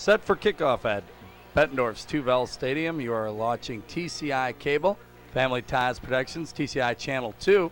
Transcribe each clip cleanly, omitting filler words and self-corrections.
Set for kickoff at Bettendorf's Tuvel Stadium. You are watching TCI Cable, Family Ties Productions, TCI Channel 2.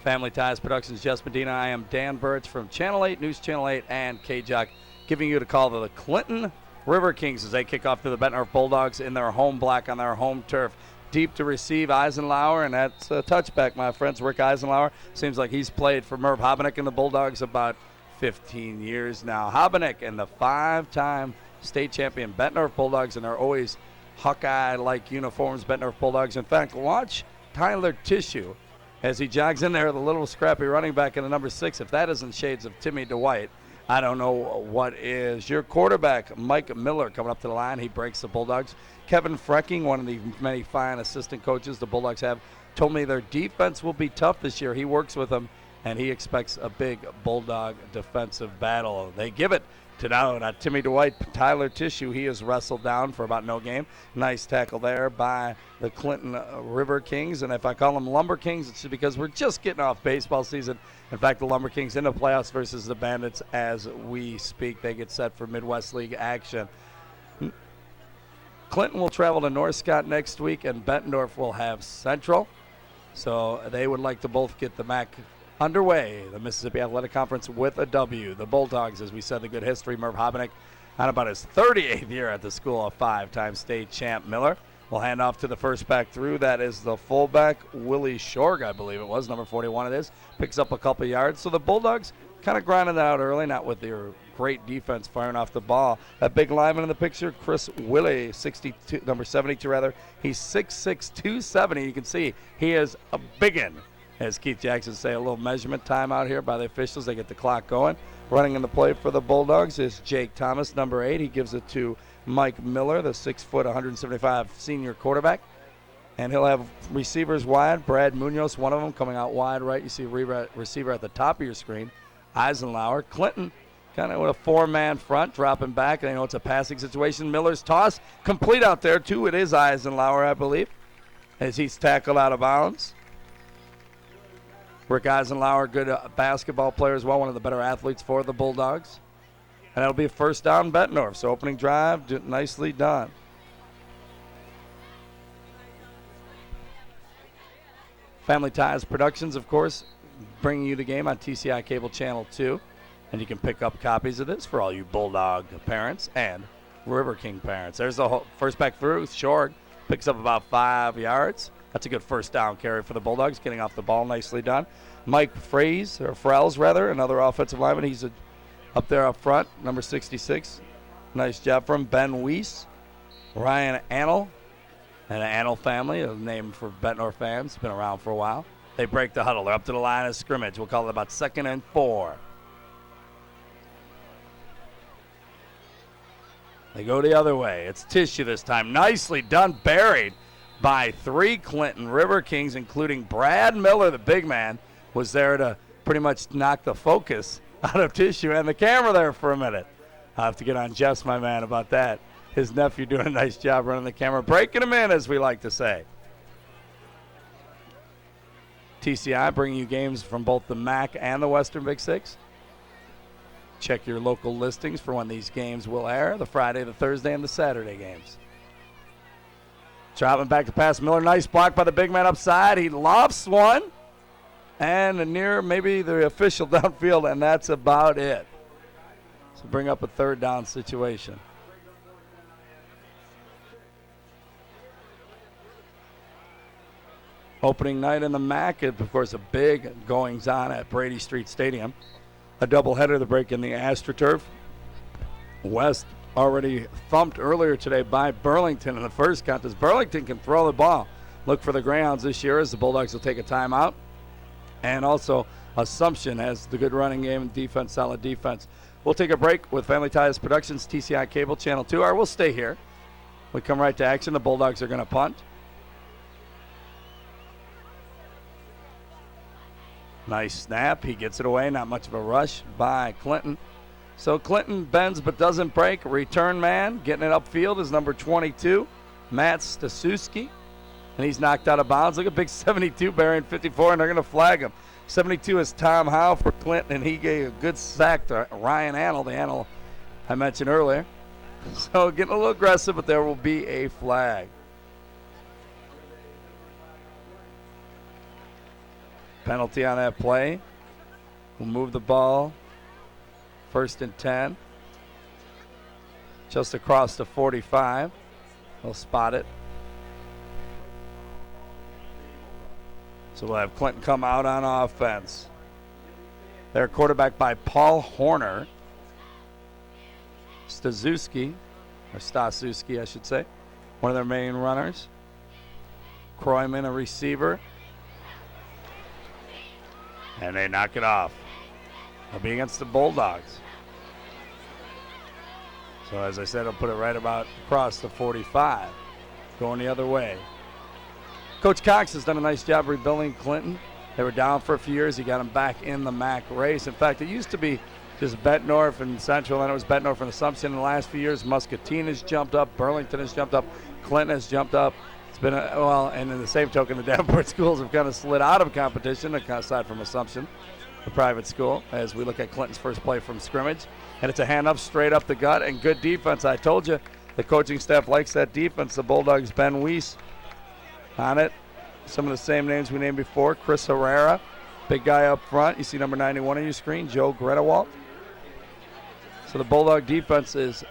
Family Ties Productions, Jess Medina. I am Dan Burch from Channel 8, News Channel 8, and KJOC, giving you the call to the Clinton River Kings as they kick off to the Bettendorf Bulldogs in their home black on their home turf. Deep to receive Eisenlauer, and that's a touchback, my friends. Rick Eisenlauer seems like he's played for Merv Habeneck and the Bulldogs about 15 years now. Habeneck and the five-time state champion Bettendorf Bulldogs, and they're always Hawkeye-like uniforms, Bettendorf Bulldogs. In fact, watch Tyler Tissue as he jogs in there, the little scrappy running back in the number 6. If that isn't shades of Timmy Dwight, I don't know what is. Your quarterback, Mike Miller, coming up to the line. He breaks the Bulldogs. Kevin Frecking, one of the many fine assistant coaches the Bulldogs have, told me their defense will be tough this year. He works with them, and he expects a big Bulldog defensive battle. They give it to now Timmy Dwight. Tyler Tissue, he is wrestled down for about no game. Nice tackle there by the Clinton River Kings. And if I call them Lumber Kings, it's because we're just getting off baseball season. In fact, the Lumber Kings in the playoffs versus the Bandits as we speak. They get set for Midwest League action. Clinton will travel to North Scott next week, and Bettendorf will have Central. So they would like to both get the MAC underway, the Mississippi Athletic Conference, with a W. The Bulldogs, as we said, the good history. Merv Habeneck on about his 38th year at the school, a five-time state champ. Miller will hand off to the first back through. That is the fullback, Willie Shorg, I believe it was, number 41 it is. Picks up a couple yards. So the Bulldogs kind of grinding that out early, not with their great defense firing off the ball. That big lineman in the picture, Chris Willie, 62, number 72 rather. He's 6'6", 270. You can see he is a biggin'. As Keith Jackson say, a little measurement time out here by the officials. They get the clock going. Running in the play for the Bulldogs is Jake Thomas, number 8. He gives it to Mike Miller, the 6 foot, 175 senior quarterback. And he'll have receivers wide. Brad Munoz, one of them, coming out wide right. You see receiver at the top of your screen. Eisenlauer. Clinton kind of with a four-man front, dropping back. And I know it's a passing situation. Miller's toss complete out there, too. It is Eisenlauer, I believe, as he's tackled out of bounds. Rick Eisenlauer, good basketball player as well, one of the better athletes for the Bulldogs. And that'll be a first down Bettendorf. So opening drive, nicely done. Family Ties Productions, of course, bringing you the game on TCI Cable Channel 2. And you can pick up copies of this for all you Bulldog parents and River King parents. There's the first back through. Shorg picks up about 5 yards. That's a good first down carry for the Bulldogs, getting off the ball, nicely done. Mike Frells, another offensive lineman. He's up there up front, number 66. Nice job from Ben Weiss. Ryan Annell, and the Annell family, a name for Bettendorf fans, been around for a while. They break the huddle. They're up to the line of scrimmage. We'll call it about 2nd and 4. They go the other way. It's Tissue this time. Nicely done, buried by 3 Clinton River Kings, including Brad Miller, the big man, was there to pretty much knock the focus out of Tissue and the camera there for a minute. I'll have to get on Jess, my man, about that. His nephew doing a nice job running the camera, breaking him in, as we like to say. TCI bringing you games from both the MAC and the Western Big Six. Check your local listings for when these games will air, the Friday, the Thursday, and the Saturday games. Dropping back to pass Miller. Nice block by the big man upside. He lofts one. And near maybe the official downfield, and that's about it. So bring up a third down situation. Opening night in the MAC, of course, a big goings-on at Brady Street Stadium. A doubleheader to break in the AstroTurf. West already thumped earlier today by Burlington in the first contest. Burlington can throw the ball. Look for the Greyhounds this year as the Bulldogs will take a timeout. And also Assumption has the good running game and defense, solid defense. We'll take a break with Family Ties Productions, TCI Cable Channel 2. Or we'll stay here. We come right to action. The Bulldogs are going to punt. Nice snap. He gets it away. Not much of a rush by Clinton. So Clinton bends but doesn't break. Return man getting it upfield is number 22, Matt Stasuski. And he's knocked out of bounds. Look at big 72 bearing 54, and they're going to flag him. 72 is Tom Howe for Clinton, and he gave a good sack to Ryan Annell, the Annell I mentioned earlier. So getting a little aggressive, but there will be a flag. Penalty on that play. We'll move the ball. 1st and 10. Just across the 45. They'll spot it. So we'll have Clinton come out on offense. They're quarterbacked by Paul Horner. Staszewski, I should say, one of their main runners. Kroyman, a receiver. And they knock it off. They'll be against the Bulldogs. So as I said, I'll put it right about across the 45, going the other way. Coach Cox has done a nice job rebuilding Clinton. They were down for a few years. He got them back in the MAC race. In fact, it used to be just Bettendorf and Central, and it was Bettendorf and Assumption. In the last few years, Muscatine has jumped up, Burlington has jumped up, Clinton has jumped up. It's been and in the same token, the Davenport schools have kind of slid out of competition, aside from Assumption, the private school, as we look at Clinton's first play from scrimmage. And it's a hand up, straight up the gut, and good defense. I told you, the coaching staff likes that defense. The Bulldogs, Ben Weiss on it. Some of the same names we named before. Chris Herrera, big guy up front. You see number 91 on your screen, Joe Gretewald. So the Bulldog defense is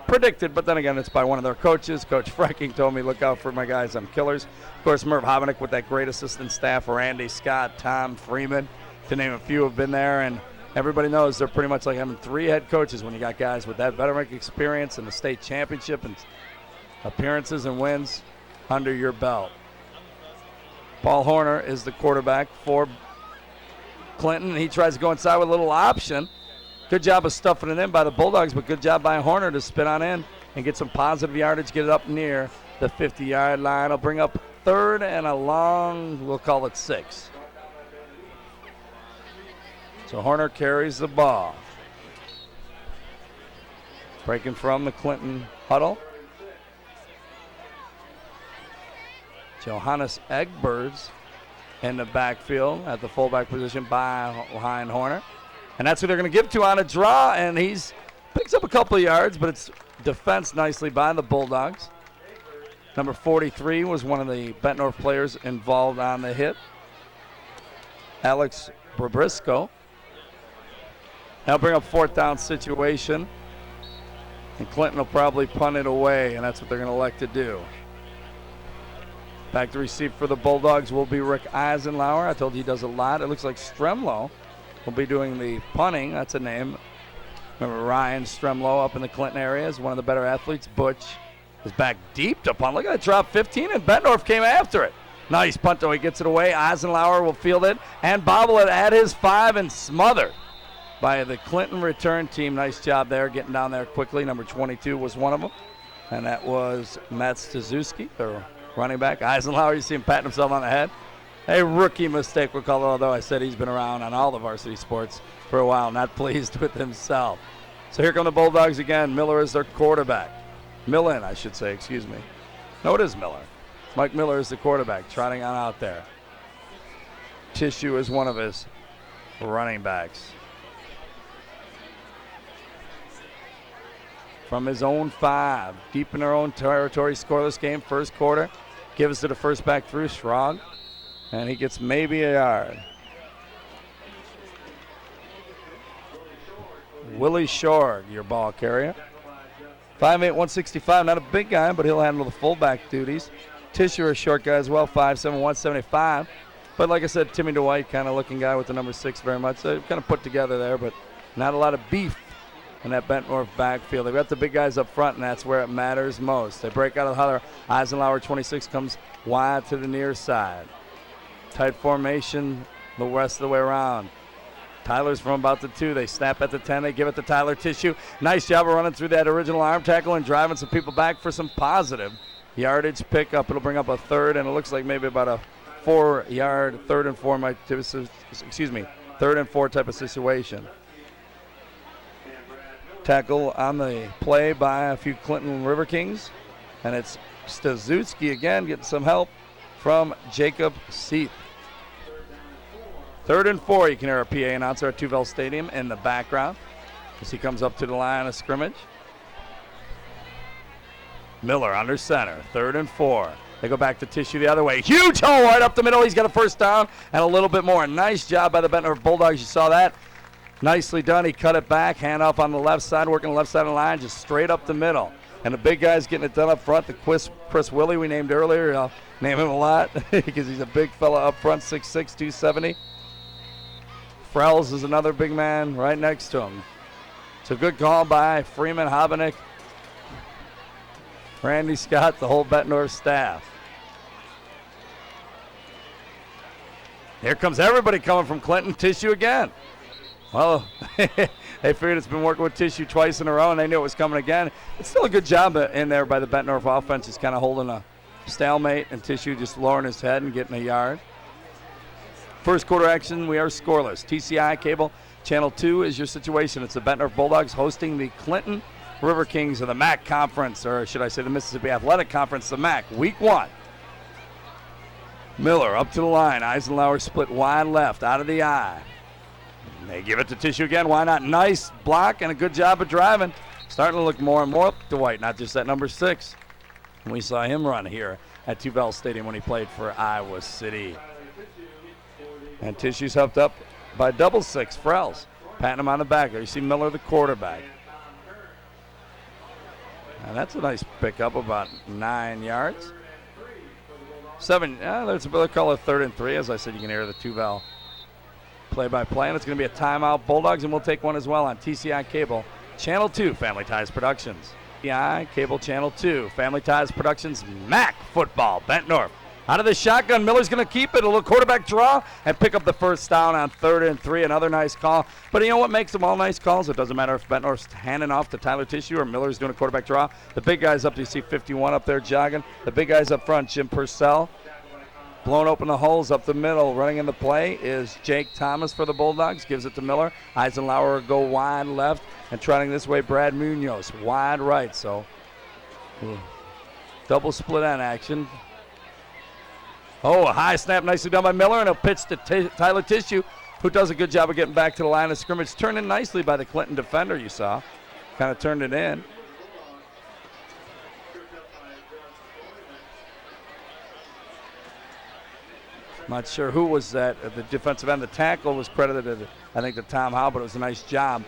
predicted, but then again, it's by one of their coaches. Coach Frecking told me, look out for my guys, I'm killers. Of course, Merv Hovanek with that great assistant staff, Randy Scott, Tom Freeman, to name a few, have been there. And everybody knows they're pretty much like having 3 head coaches when you got guys with that veteran experience and the state championship and appearances and wins under your belt. Paul Horner is the quarterback for Clinton, and he tries to go inside with a little option. Good job of stuffing it in by the Bulldogs, but good job by Horner to spin on in and get some positive yardage, get it up near the 50-yard line. I'll bring up 3rd and a long, we'll call it 6. So Horner carries the ball. Breaking from the Clinton huddle. Johannes Egbers in the backfield at the fullback position behind Horner. And that's who they're going to give to on a draw, and he's picks up a couple of yards, but it's defense nicely by the Bulldogs. Number 43 was one of the Bettendorf players involved on the hit. Alex Briscoe. Now bring up 4th down situation, and Clinton will probably punt it away, and that's what they're going to elect to do. Back to receive for the Bulldogs will be Rick Eisenlauer. I told you he does a lot. It looks like Stremlow will be doing the punting. That's a name. Remember Ryan Stremlow up in the Clinton area is one of the better athletes. Butch is back deep to punt. Look at that drop 15, and Bettendorf came after it. Nice punt, though. He gets it away. Eisenlauer will field it and bobble it at his 5 and smother by the Clinton return team. Nice job there, getting down there quickly. Number 22 was one of them, and that was Matt Staszewski, their running back. Eisenlauer, you see him patting himself on the head. A rookie mistake, we'll call it, although I said he's been around on all the varsity sports for a while, not pleased with himself. So here come the Bulldogs again. Miller is their quarterback. Millen, I should say, excuse me. No, it is Miller. Mike Miller is the quarterback, trotting on out there. Tissue is one of his running backs. From his own 5, deep in their own territory, scoreless game, first quarter. Gives it to first back through, Schrog. And he gets maybe a yard. Willie Shorg, your ball carrier. 5'8", 165, not a big guy, but he'll handle the fullback duties. Tissue, a short guy as well, 5'7", 175. But like I said, Timmy DeWhite, kind of looking guy with the number 6 very much. So kind of put together there, but not a lot of beef in that Bettendorf backfield. They've got the big guys up front, and that's where it matters most. They break out of the huddle. Eisenlauer, 26, comes wide to the near side. Tight formation the rest of the way around. Tyler's from about the 2. They snap at the 10. They give it to Tyler Tissue. Nice job of running through that original arm tackle and driving some people back for some positive yardage pickup. It'll bring up a 3rd, and it looks like maybe about a 4-yard, 3rd and 4 3rd and 4 type of situation. Tackle on the play by a few Clinton River Kings, and it's Staszewski again getting some help from Jacob Seath. 3rd and 4, you can hear our PA announcer at Tuvell Stadium in the background as he comes up to the line of scrimmage. Miller under center, 3rd and 4. They go back to Tissue the other way. Huge hole right up the middle. He's got a first down and a little bit more. Nice job by the Bettendorf Bulldogs. You saw that. Nicely done. He cut it back. Handoff on the left side, working the left side of the line, just straight up the middle. And the big guy's getting it done up front. The Chris Willie we named earlier. I'll name him a lot because he's a big fella up front, 6'6", 270. Frells is another big man right next to him. It's a good call by Freeman, Hobenick, Randy Scott, the whole Bettendorf staff. Here comes everybody coming from Clinton. Tissue again. Well, they figured it's been working with Tissue twice in a row, and they knew it was coming again. It's still a good job in there by the Bettendorf offense. Just kind of holding a stalemate, and Tissue just lowering his head and getting a yard. First quarter action, we are scoreless. TCI Cable Channel 2 is your situation. It's the Bettendorf Bulldogs hosting the Clinton River Kings of the MAC Conference, or should I say the Mississippi Athletic Conference, the MAC, Week 1. Miller up to the line. Eisenhower split wide left, out of the eye. They give it to Tissue again. Why not? Nice block and a good job of driving. Starting to look more and more up to White, not just at number 6. And we saw him run here at Tuvell Stadium when he played for Iowa City. And Tissue's helped up by double 6, Frells. Patting him on the back there. You see Miller, the quarterback. And that's a nice pickup, about 9 yards. 7, there's a call of 3rd and 3. As I said, you can hear the Tuvell play-by-play, and it's going to be a timeout Bulldogs, and we'll take one as well on TCI Cable Channel 2, Family Ties Productions. TCI Cable Channel 2, Family Ties Productions, MAC football, Bettendorf. Out of the shotgun, Miller's going to keep it. A little quarterback draw and pick up the first down on 3rd and 3. Another nice call. But you know what makes them all nice calls? It doesn't matter if Bettendorf's handing off to Tyler Tissue or Miller's doing a quarterback draw. The big guys up, you see 51 up there jogging. The big guys up front, Jim Purcell. Blowing open the holes up the middle. Running in the play is Jake Thomas for the Bulldogs. Gives it to Miller. Eisenhower go wide left. And trotting this way, Brad Munoz wide right. So double split end action. Oh, a high snap, nicely done by Miller, and a pitch to Tyler Tissue, who does a good job of getting back to the line of scrimmage. Turned in nicely by the Clinton defender, you saw. Kind of turned it in. Not sure who was that at the defensive end. The tackle was credited, I think, to Tom Howe, but it was a nice job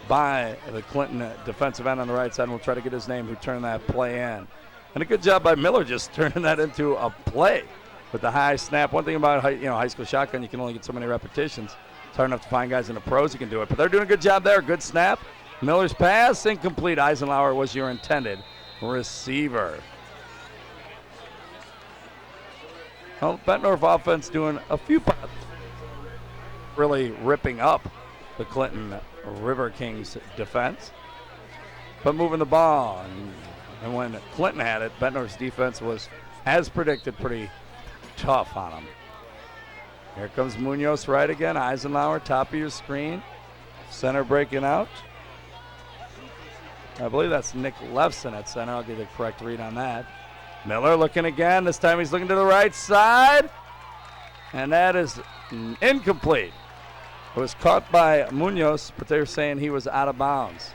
by the Clinton defensive end on the right side, and we'll try to get his name who turned that play in. And a good job by Miller just turning that into a play. With the high snap. One thing about high school shotgun, you can only get so many repetitions. It's hard enough to find guys in the pros who can do it. But they're doing a good job there. Good snap. Miller's pass incomplete. Eisenhower was your intended receiver. Well, Bettendorf offense doing a few really ripping up the Clinton River Kings defense. But moving the ball. And when Clinton had it, Bettendorf's defense was, as predicted, pretty tough on him. Here comes Munoz right again. Eisenhower, top of your screen. Center breaking out. I believe that's Nick Lefson at center. I'll get the correct read on that. Miller looking again. This time he's looking to the right side. And that is incomplete. It was caught by Munoz, but they're saying he was out of bounds.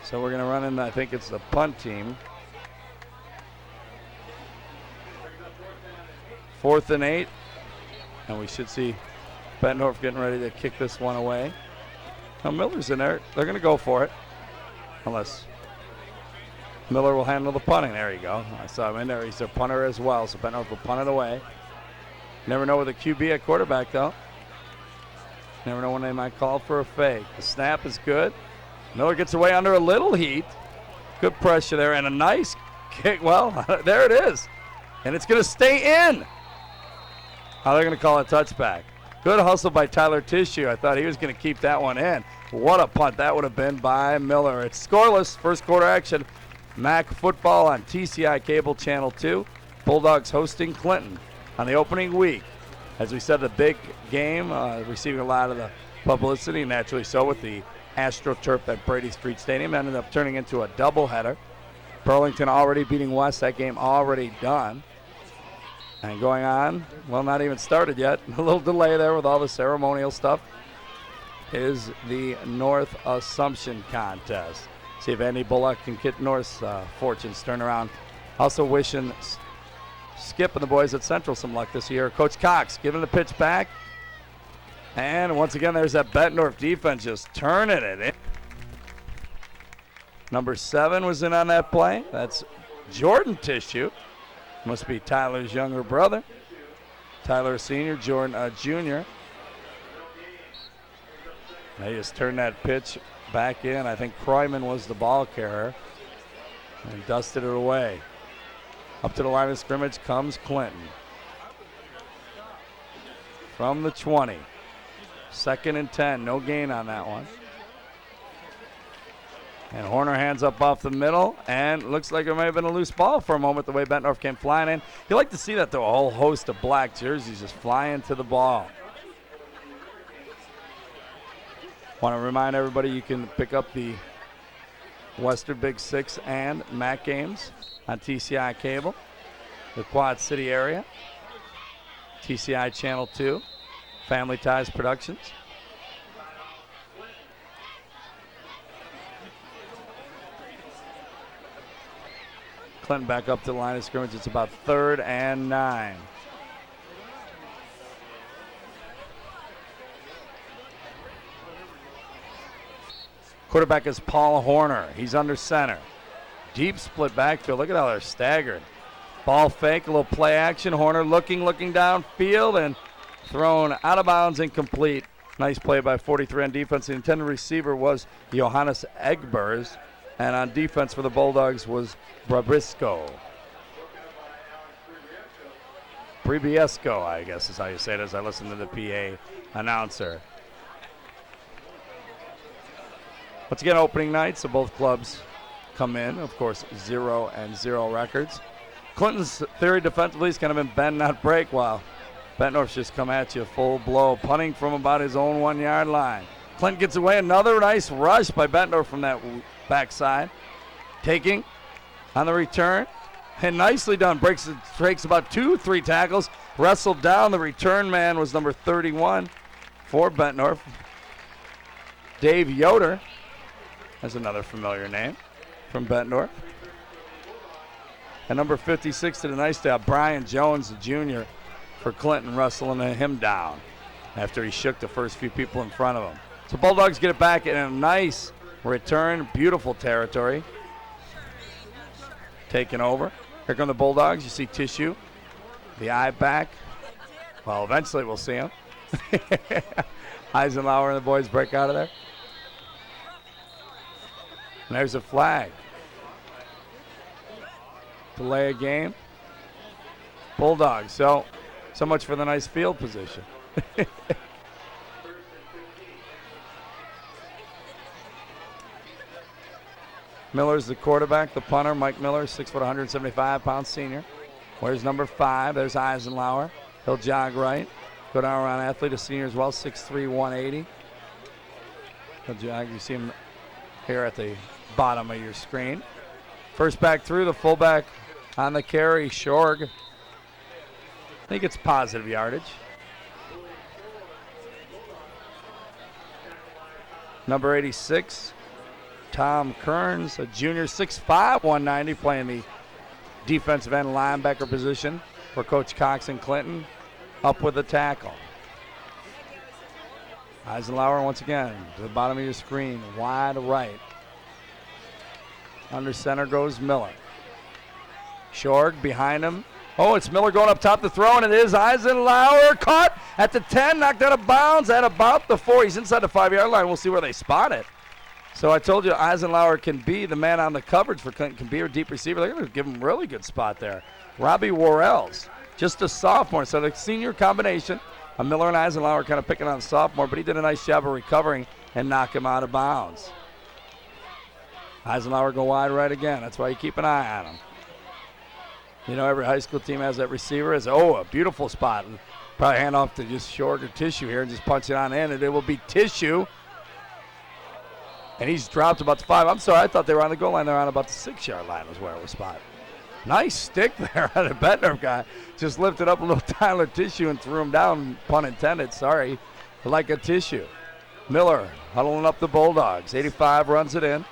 So we're going to run in, I think it's the punt team. 4th and 8, and we should see Bettendorf getting ready to kick this one away. Now Miller's in there. They're going to go for it, unless Miller will handle the punting. There you go. I saw him in there. He's a punter as well, so Bettendorf will punt it away. Never know with a QB at quarterback, though. Never know when they might call for a fake. The snap is good. Miller gets away under a little heat. Good pressure there, and a nice kick. Well, there it is. And it's going to stay in. They're going to call it touchback. Good hustle by Tyler Tissue. I thought he was going to keep that one in. What a punt that would have been by Miller. It's scoreless. First quarter action. MAC football on TCI Cable Channel 2. Bulldogs hosting Clinton on the opening week. As we said, the big game, receiving a lot of the publicity, naturally so, with the AstroTurf at Brady Street Stadium. Ended up turning into a doubleheader. Burlington already beating West. That game already done. And going on, well, not even started yet. A little delay there with all the ceremonial stuff. Is the North Assumption contest. See if Andy Bullock can get North's fortunes turned around. Also wishing Skip and the boys at Central some luck this year. Coach Cox giving the pitch back. And once again, there's that Bettendorf defense just turning it in. Number 7 was in on that play. That's Jordan Tissue. Must be Tyler's younger brother. Tyler Sr., Jordan Jr. They just turned that pitch back in. I think Kroyman was the ball carrier and dusted it away. Up to the line of scrimmage comes Clinton. From the 20. 2nd and 10, no gain on that one. And Horner hands up off the middle, and looks like it may have been a loose ball for a moment the way Bettendorf came flying in. You like to see that, though, a whole host of black jerseys just flying to the ball. Want to remind everybody you can pick up the Western Big Six and MAC games on TCI Cable, the Quad City area, TCI Channel 2, Family Ties Productions. Clinton back up to the line of scrimmage. It's about 3rd and 9. Quarterback is Paul Horner. He's under center. Deep split backfield. Look at how they're staggered. Ball fake, a little play action. Horner looking downfield and thrown out of bounds, incomplete. Nice play by 43 on defense. The intended receiver was Johannes Egbers. And on defense for the Bulldogs was Bribiesco, I guess is how you say it as I listen to the PA announcer. Once again, opening night, so both clubs come in. Of course, 0-0 records. Clinton's theory defensively has kind of been bend, not break, while Bettendorf's just come at you full blow, punting from about his own 1-yard line. Clinton gets away. Another nice rush by Bettendorf from that backside. Taking on the return. And nicely done. Breaks about 2-3 tackles. Wrestled down. The return man was number 31 for Bettendorf. Dave Yoder. That's another familiar name from Bettendorf. And number 56 did a nice job. Brian Jones, the junior, for Clinton, wrestling him down after he shook the first few people in front of him. So Bulldogs get it back in a nice return. Beautiful territory. Taken over. Here come the Bulldogs. You see Tissue. The eye back. Well, eventually we'll see him. Eisenhower and the boys break out of there. And there's a flag. Delay a game. Bulldogs. So much for the nice field position. Miller's the quarterback, the punter. Mike Miller, 6 foot, 175-pound senior. Where's number 5? There's Eisenhower. He'll jog right. Go down around athlete, a senior as well, 6'3", 180. He'll jog. You see him here at the bottom of your screen. First back through, the fullback on the carry, Shorg. I think it's positive yardage. Number 86. Tom Kearns, a junior, 6'5", 190, playing the defensive end linebacker position for Coach Cox and Clinton. Up with the tackle. Eisenhower once again to the bottom of your screen, wide right. Under center goes Miller. Shorg behind him. Oh, it's Miller going up top to throw, and it is Eisenhower. Caught at the 10, knocked out of bounds at about the 4. He's inside the 5-yard line. We'll see where they spot it. So I told you Eisenhower can be the man on the coverage for Clinton, can be a deep receiver. They're going to give him a really good spot there. Robbie Worrells, just a sophomore. So the senior combination of Miller and Eisenhower kind of picking on the sophomore, but he did a nice job of recovering and knock him out of bounds. Eisenhower go wide right again. That's why you keep an eye on him. You know, every high school team has that receiver. A beautiful spot. Probably hand off to just Shorg or Tissue here and just punch it on in, and it will be Tissue. And he's dropped about the 5. I'm sorry, I thought they were on the goal line. They're on about the 6-yard line was where it was spotted. Nice stick there on the Bettendorf guy. Just lifted up a little Tyler Tissue and threw him down, pun intended, sorry, like a tissue. Miller huddling up the Bulldogs. 85 runs it in.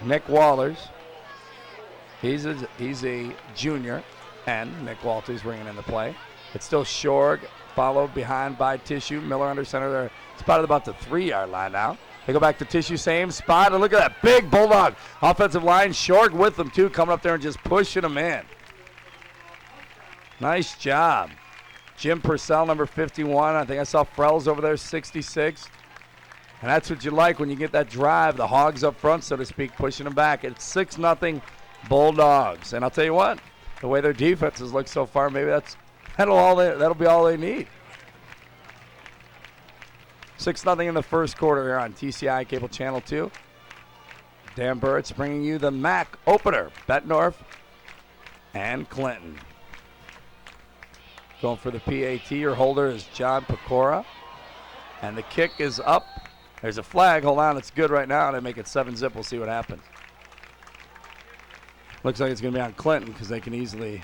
Nick Walters. He's a junior, and Nick Walters bringing in the play. It's still Shorg, followed behind by Tissue. Miller under center there, spotted about the 3-yard line now. They go back to Tissue, same spot, and look at that big Bulldog offensive line. Shorg with them, too, coming up there and just pushing them in. Nice job. Jim Purcell, number 51. I think I saw Frells over there, 66. And that's what you like when you get that drive, the Hogs up front, so to speak, pushing them back. It's 6-0 Bulldogs. And I'll tell you what, the way their defenses look so far, maybe that'll be all they need. 6-0 in the first quarter here on TCI Cable Channel 2. Dan Burrits bringing you the MAC opener, Bettendorf and Clinton. Going for the PAT, your holder is John Pecora. And the kick is up. There's a flag. Hold on, it's good right now. They make it 7-zip. We'll see what happens. Looks like it's going to be on Clinton because they can easily,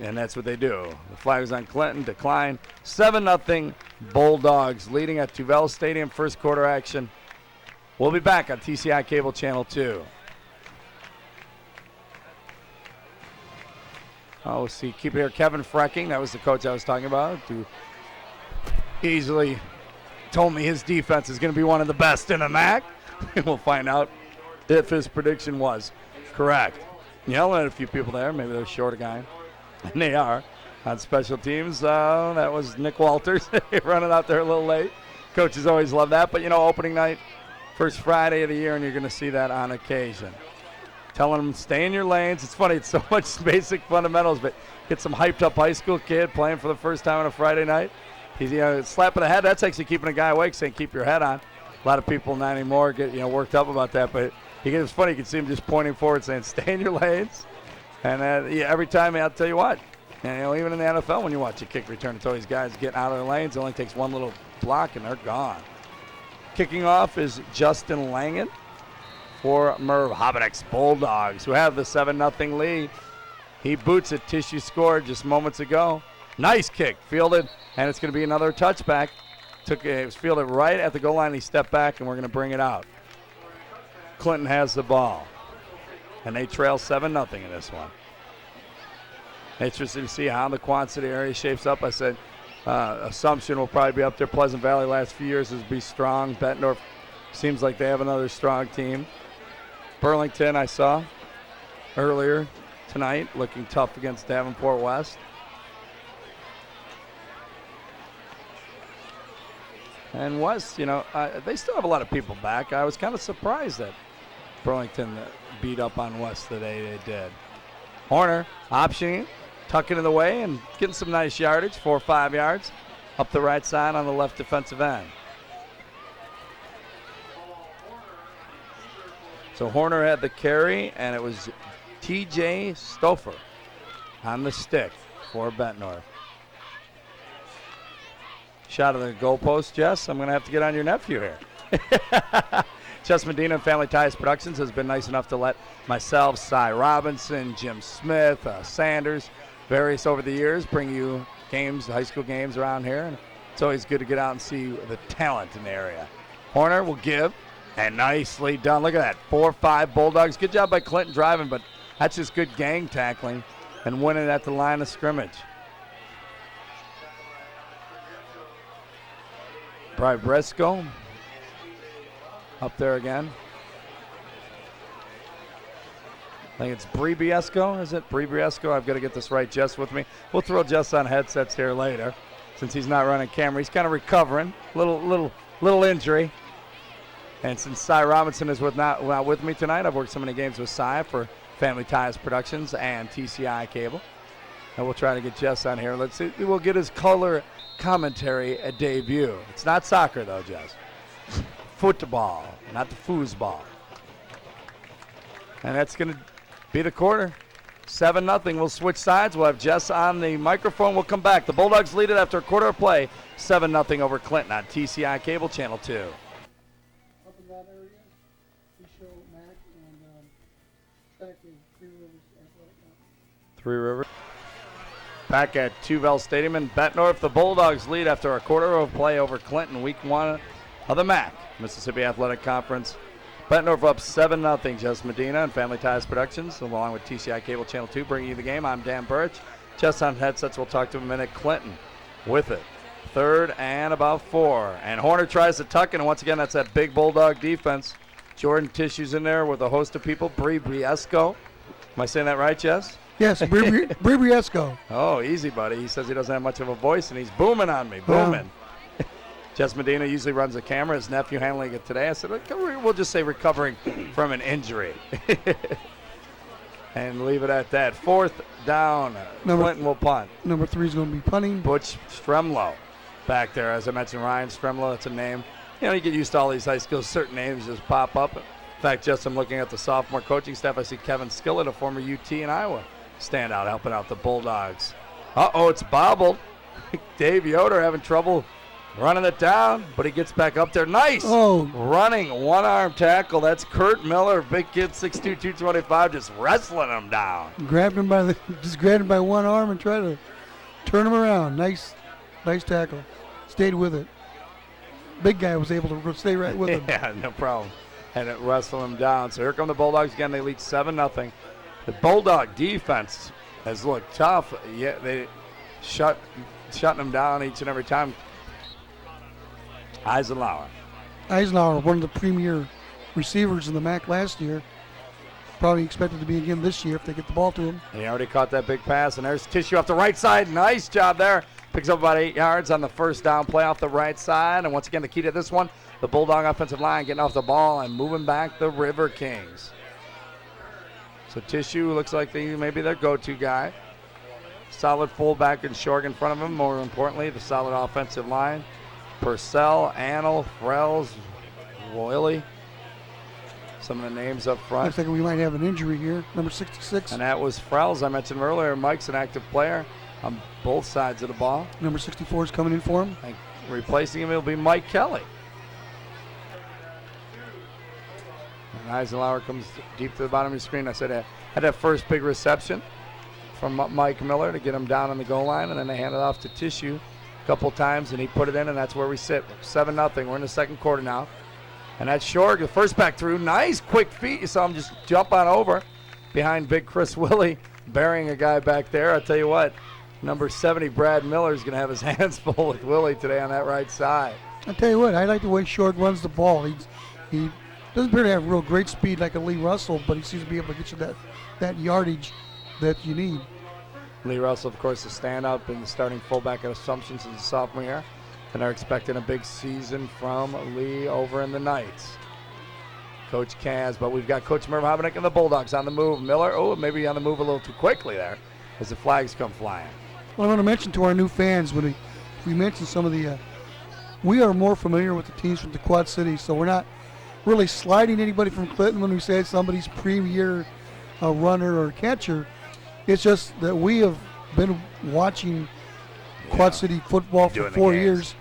and that's what they do. The flag is on Clinton, decline. 7-0 Bulldogs leading at Tuvell Stadium, first quarter action. We'll be back on TCI Cable Channel 2. Oh, we'll see. Keep it here. Kevin Frecking, that was the coach I was talking about, who easily told me his defense is going to be one of the best in the MAC. We'll find out if his prediction was correct. Yelling at a few people there. Maybe they're short a guy. And they are. On special teams, that was Nick Walters running out there a little late. Coaches always love that. But, opening night, first Friday of the year, and you're going to see that on occasion. Telling them, stay in your lanes. It's funny, it's so much basic fundamentals, but get some hyped-up high school kid playing for the first time on a Friday night. He's slapping the head. That's actually keeping a guy awake, saying keep your head on. A lot of people not anymore get worked up about that, but it's funny. You can see him just pointing forward, saying stay in your lanes. And every time, I'll tell you what, even in the NFL, when you watch a kick return, it's always guys getting out of their lanes. It only takes one little block, and they're gone. Kicking off is Justin Langen for Merv Habeneck's Bulldogs, who have the 7-0 lead. He boots it. Tissue scored just moments ago. Nice kick, fielded, and it's going to be another touchback. It was fielded right at the goal line. He stepped back, and we're going to bring it out. Clinton has the ball, and they trail 7-0 in this one. Interesting to see how the Quad City area shapes up. I said Assumption will probably be up there. Pleasant Valley last few years has been strong. Bettendorf seems like they have another strong team. Burlington I saw earlier tonight looking tough against Davenport West. And West, they still have a lot of people back. I was kind of surprised that Burlington beat up on West the day they did. Horner optioning, tucking it away and getting some nice yardage, 4 or 5 yards up the right side on the left defensive end. So Horner had the carry, and it was T.J. Stouffer on the stick for Bettendorf. Shot of the goalpost, Jess. I'm going to have to get on your nephew here. Jess Medina and Family Ties Productions has been nice enough to let myself, Cy Robinson, Jim Smith, Sanders, various over the years bring you games, high school games around here. And it's always good to get out and see the talent in the area. Horner will give, and nicely done. Look at that, 4-5 Bulldogs. Good job by Clinton driving, but that's just good gang tackling and winning at the line of scrimmage. Bry Briscoe up there again. I think it's Bree Biesco, is it? Bree Biesco. I've got to get this right. Jess with me. We'll throw Jess on headsets here later since he's not running camera. He's kind of recovering. Little injury. And since Cy Robinson is not with me tonight, I've worked so many games with Cy for Family Ties Productions and TCI Cable. And we'll try to get Jess on here. Let's see. We'll get his color commentary a debut. It's not soccer, though, Jess. Football, not the foosball. And that's going to be the quarter. 7-0. We'll switch sides. We'll have Jess on the microphone. We'll come back. The Bulldogs lead it after a quarter of play. 7-0 over Clinton on TCI Cable Channel 2. Up in that area, we show Mac and back in Three Rivers Athletic now. Three Rivers. Back at Tuvell Stadium in Bettendorf. The Bulldogs lead after a quarter of play over Clinton, week 1 of the MAC, Mississippi Athletic Conference Bettendorf up 7-0. Jess Medina and Family Ties Productions, along with TCI Cable Channel 2, bringing you the game. I'm Dan Burch. Just on headsets, we'll talk to him in a minute. Clinton with it. 3rd and about 4. And Horner tries to tuck it, and once again, that's that big Bulldog defense. Jordan Tissue's in there with a host of people. Briesco. Am I saying that right, Jess? Yes, Briesco. Oh, easy, buddy. He says he doesn't have much of a voice, and he's booming on me. Booming. Jess Medina usually runs the camera. His nephew handling it today. I said, we'll just say recovering from an injury. And leave it at that. 4th down. Clinton will punt. Number 3 is going to be punting. Butch Stremlow back there. As I mentioned, Ryan Stremlow, that's a name. You know, you get used to all these high schools. Certain names just pop up. In fact, just I'm looking at the sophomore coaching staff. I see Kevin Skillett, a former UT in Iowa, stand out, helping out the Bulldogs. Uh-oh, it's bobbled. Dave Yoder having trouble running it down, but he gets back up there. Nice! Oh. Running one-arm tackle. That's Kurt Miller, big kid, 6'2", 225, just wrestling him down. Grabbed him by one arm and tried to turn him around. Nice tackle. Stayed with it. Big guy was able to stay right with him. Yeah, no problem. And it wrestled him down. So here come the Bulldogs again. They lead 7-0. The Bulldog defense has looked tough. Yeah, they shutting them down each and every time. Eisenhower, one of the premier receivers in the MAC last year. Probably expected to be again this year if they get the ball to him. He already caught that big pass, and there's Tissue off the right side. Nice job there. Picks up about 8 yards on the first down play off the right side. And once again, the key to this one, the Bulldog offensive line getting off the ball and moving back the River Kings. So Tissue looks like maybe their go-to guy. Solid fullback and Shorg in front of him. More importantly, the solid offensive line. Purcell, Annell, Frells, Wiley. Some of the names up front. Looks like we might have an injury here. Number 66. And that was Frells, I mentioned earlier. Mike's an active player on both sides of the ball. Number 64 is coming in for him. And replacing him will be Mike Kelly. And Eisenhower comes deep to the bottom of the screen. I said I had that first big reception from Mike Miller to get him down on the goal line, and then they handed it off to Tissue a couple times, and he put it in, and that's where we sit. 7-0. We're in the second quarter now. And that's Shorg, the first back through. Nice quick feet. You saw him just jump on over behind big Chris Willie, burying a guy back there. I'll tell you what, number 70, Brad Miller, is going to have his hands full with Willie today on that right side. I'll tell you what, I like the way Shorg runs the ball. He doesn't appear to have real great speed like a Lee Russell, but he seems to be able to get you that yardage that you need. Lee Russell, of course, the stand-up and the starting fullback at Assumption since his sophomore year. And are expecting a big season from Lee over in the Knights. Coach Kaz, but we've got Coach Merv Hobenick and the Bulldogs on the move. Miller, maybe on the move a little too quickly there as the flags come flying. Well, I want to mention to our new fans, when we mentioned some of the, we are more familiar with the teams from the Quad Cities, so we're not really sliding anybody from Clinton when we say somebody's premier runner or catcher. It's just that we have been watching Quad City football for 4 years,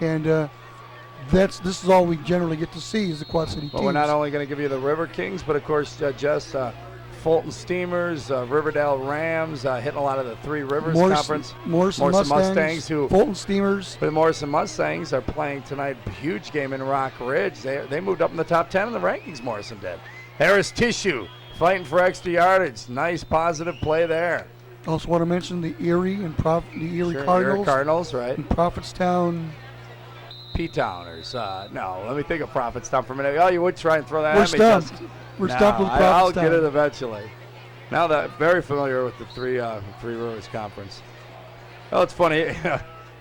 and this is all we generally get to see is the Quad City teams. Well, we're not only going to give you the River Kings, but of course just Fulton Steamers, Riverdale Rams, hitting a lot of the Three Rivers Conference. Morrison Mustangs, Fulton Steamers. But the Morrison Mustangs are playing tonight a huge game in Rock Ridge. They moved up in the top 10 in the rankings, Morrison did. Harris Tissue fighting for extra yardage. Nice positive play there. Also want to mention the Erie and Cardinals. Erie Cardinals, right. And Prophetstown. P-Towners. No, let me think of Prophetstown for a minute. Oh, you would try and throw that We're at me. Stumped. We're stumped with Prophetstown. I'll get it eventually. Now that very familiar with the Three Rivers Conference. Oh, it's funny.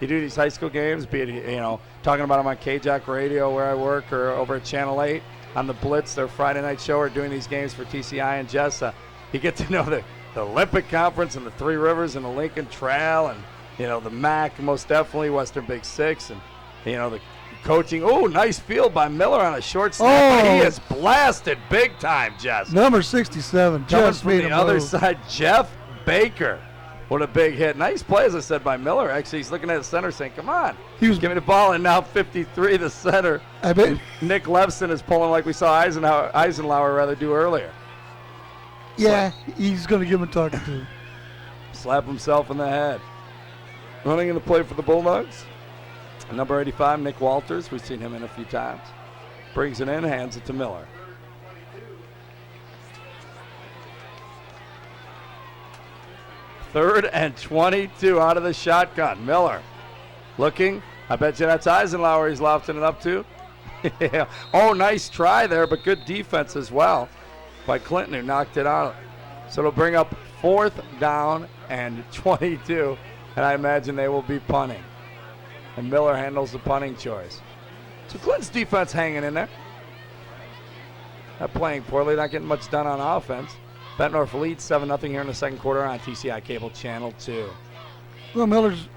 You do these high school games, be it talking about them on KJAC Radio where I work, or over at Channel 8 on the Blitz, their Friday night show, or doing these games for TCI and Jessa. You get to know the Olympic Conference and the Three Rivers and the Lincoln Trail and the MAC, most definitely Western Big Six, and the coaching. Oh, nice field by Miller on a short snap. He is blasted big time, Jess. Number 67, just from the other side, Jeff Baker. What a big hit. Nice play, as I said, by Miller. Actually, he's looking at the center saying, come on. Give me the ball, and now 53, the center. I bet Nick Levson is pulling like we saw Eisenhower do earlier. Yeah, he's going to give him a talking to. Slap himself in the head. Running in the play for the Bulldogs. Number 85, Nick Walters. We've seen him in a few times. Brings it in, hands it to Miller. 3rd and 22 out of the shotgun. Miller looking. I bet you that's Eisenlauer he's lofting it up to. Yeah. Oh, nice try there, but good defense as well by Clinton, who knocked it out. So it'll bring up 4th down and 22, and I imagine they will be punting. And Miller handles the punting choice. So Clinton's defense hanging in there. Not playing poorly, not getting much done on offense. Bettendorf leads 7-0 here in the second quarter on TCI Cable Channel 2. Well, Miller's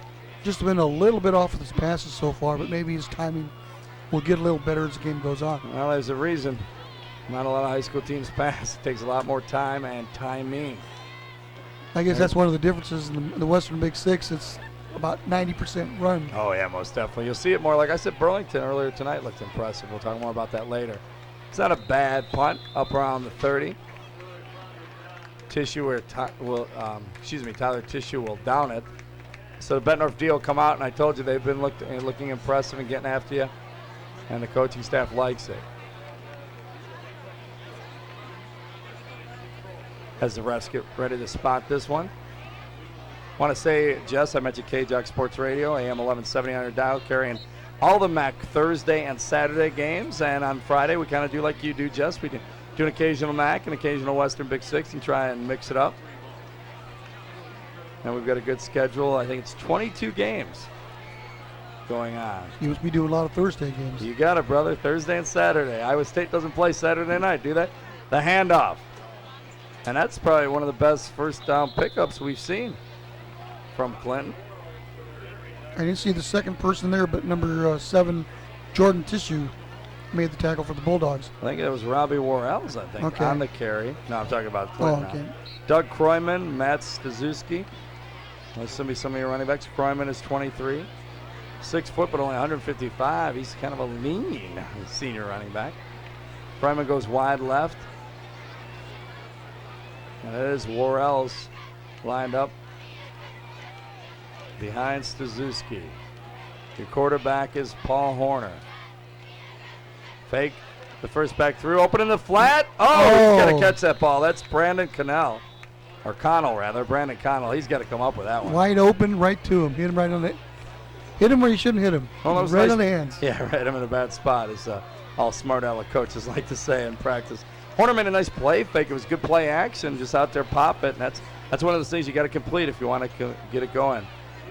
just been a little bit off with his passes so far, but maybe his timing will get a little better as the game goes on. Well, there's a reason. Not a lot of high school teams pass. It takes a lot more time and timing. I guess that's one of the differences in the Western Big Six. It's about 90% run. Oh, yeah, most definitely. You'll see it more. Like I said, Burlington earlier tonight looked impressive. We'll talk more about that later. It's not a bad punt up around the 30. Tyler Tissue will down it. So the Bettendorf D will come out, and I told you they've been looking impressive and getting after you, and the coaching staff likes it. As the refs get ready to spot this one. Want to say, Jess, I mentioned KJOC Sports Radio, AM 1170 on your dial, carrying all the MAC Thursday and Saturday games, and on Friday we kind of do like you do, Jess. We do an occasional MAC, an occasional Western Big Six, and try and mix it up. And we've got a good schedule. I think it's 22 games going on. You must be doing a lot of Thursday games. You got it, brother. Thursday and Saturday. Iowa State doesn't play Saturday night, do they? The handoff. And that's probably one of the best first down pickups we've seen from Clinton. I didn't see the second person there, but number 7, Jordan Tissue, made the tackle for the Bulldogs. I think it was Robbie Worrells, I think, on the carry. No, I'm talking about Clinton. Oh, okay. Doug Kroyman, Matt Stazuski. That's going to be some of your running backs. Kroyman is 23. 6 foot, but only 155. He's kind of a lean senior running back. Kroyman goes wide left. And it is Worrells lined up behind Stazuski. Your quarterback is Paul Horner. Fake the first back through, open in the flat. Oh, he's got to catch that ball. That's Brandon Connell, or Connell rather. Brandon Connell. He's got to come up with that one. Wide open, right to him. Hit him right on the. Hit him where you shouldn't hit him. Well, right nice. on the hands. Yeah, right. Him in a bad spot, as all smart aleck coaches like to say in practice. Horner made a nice play fake. It was good play action, just out there pop it. And that's one of those things you got to complete if you want to get it going.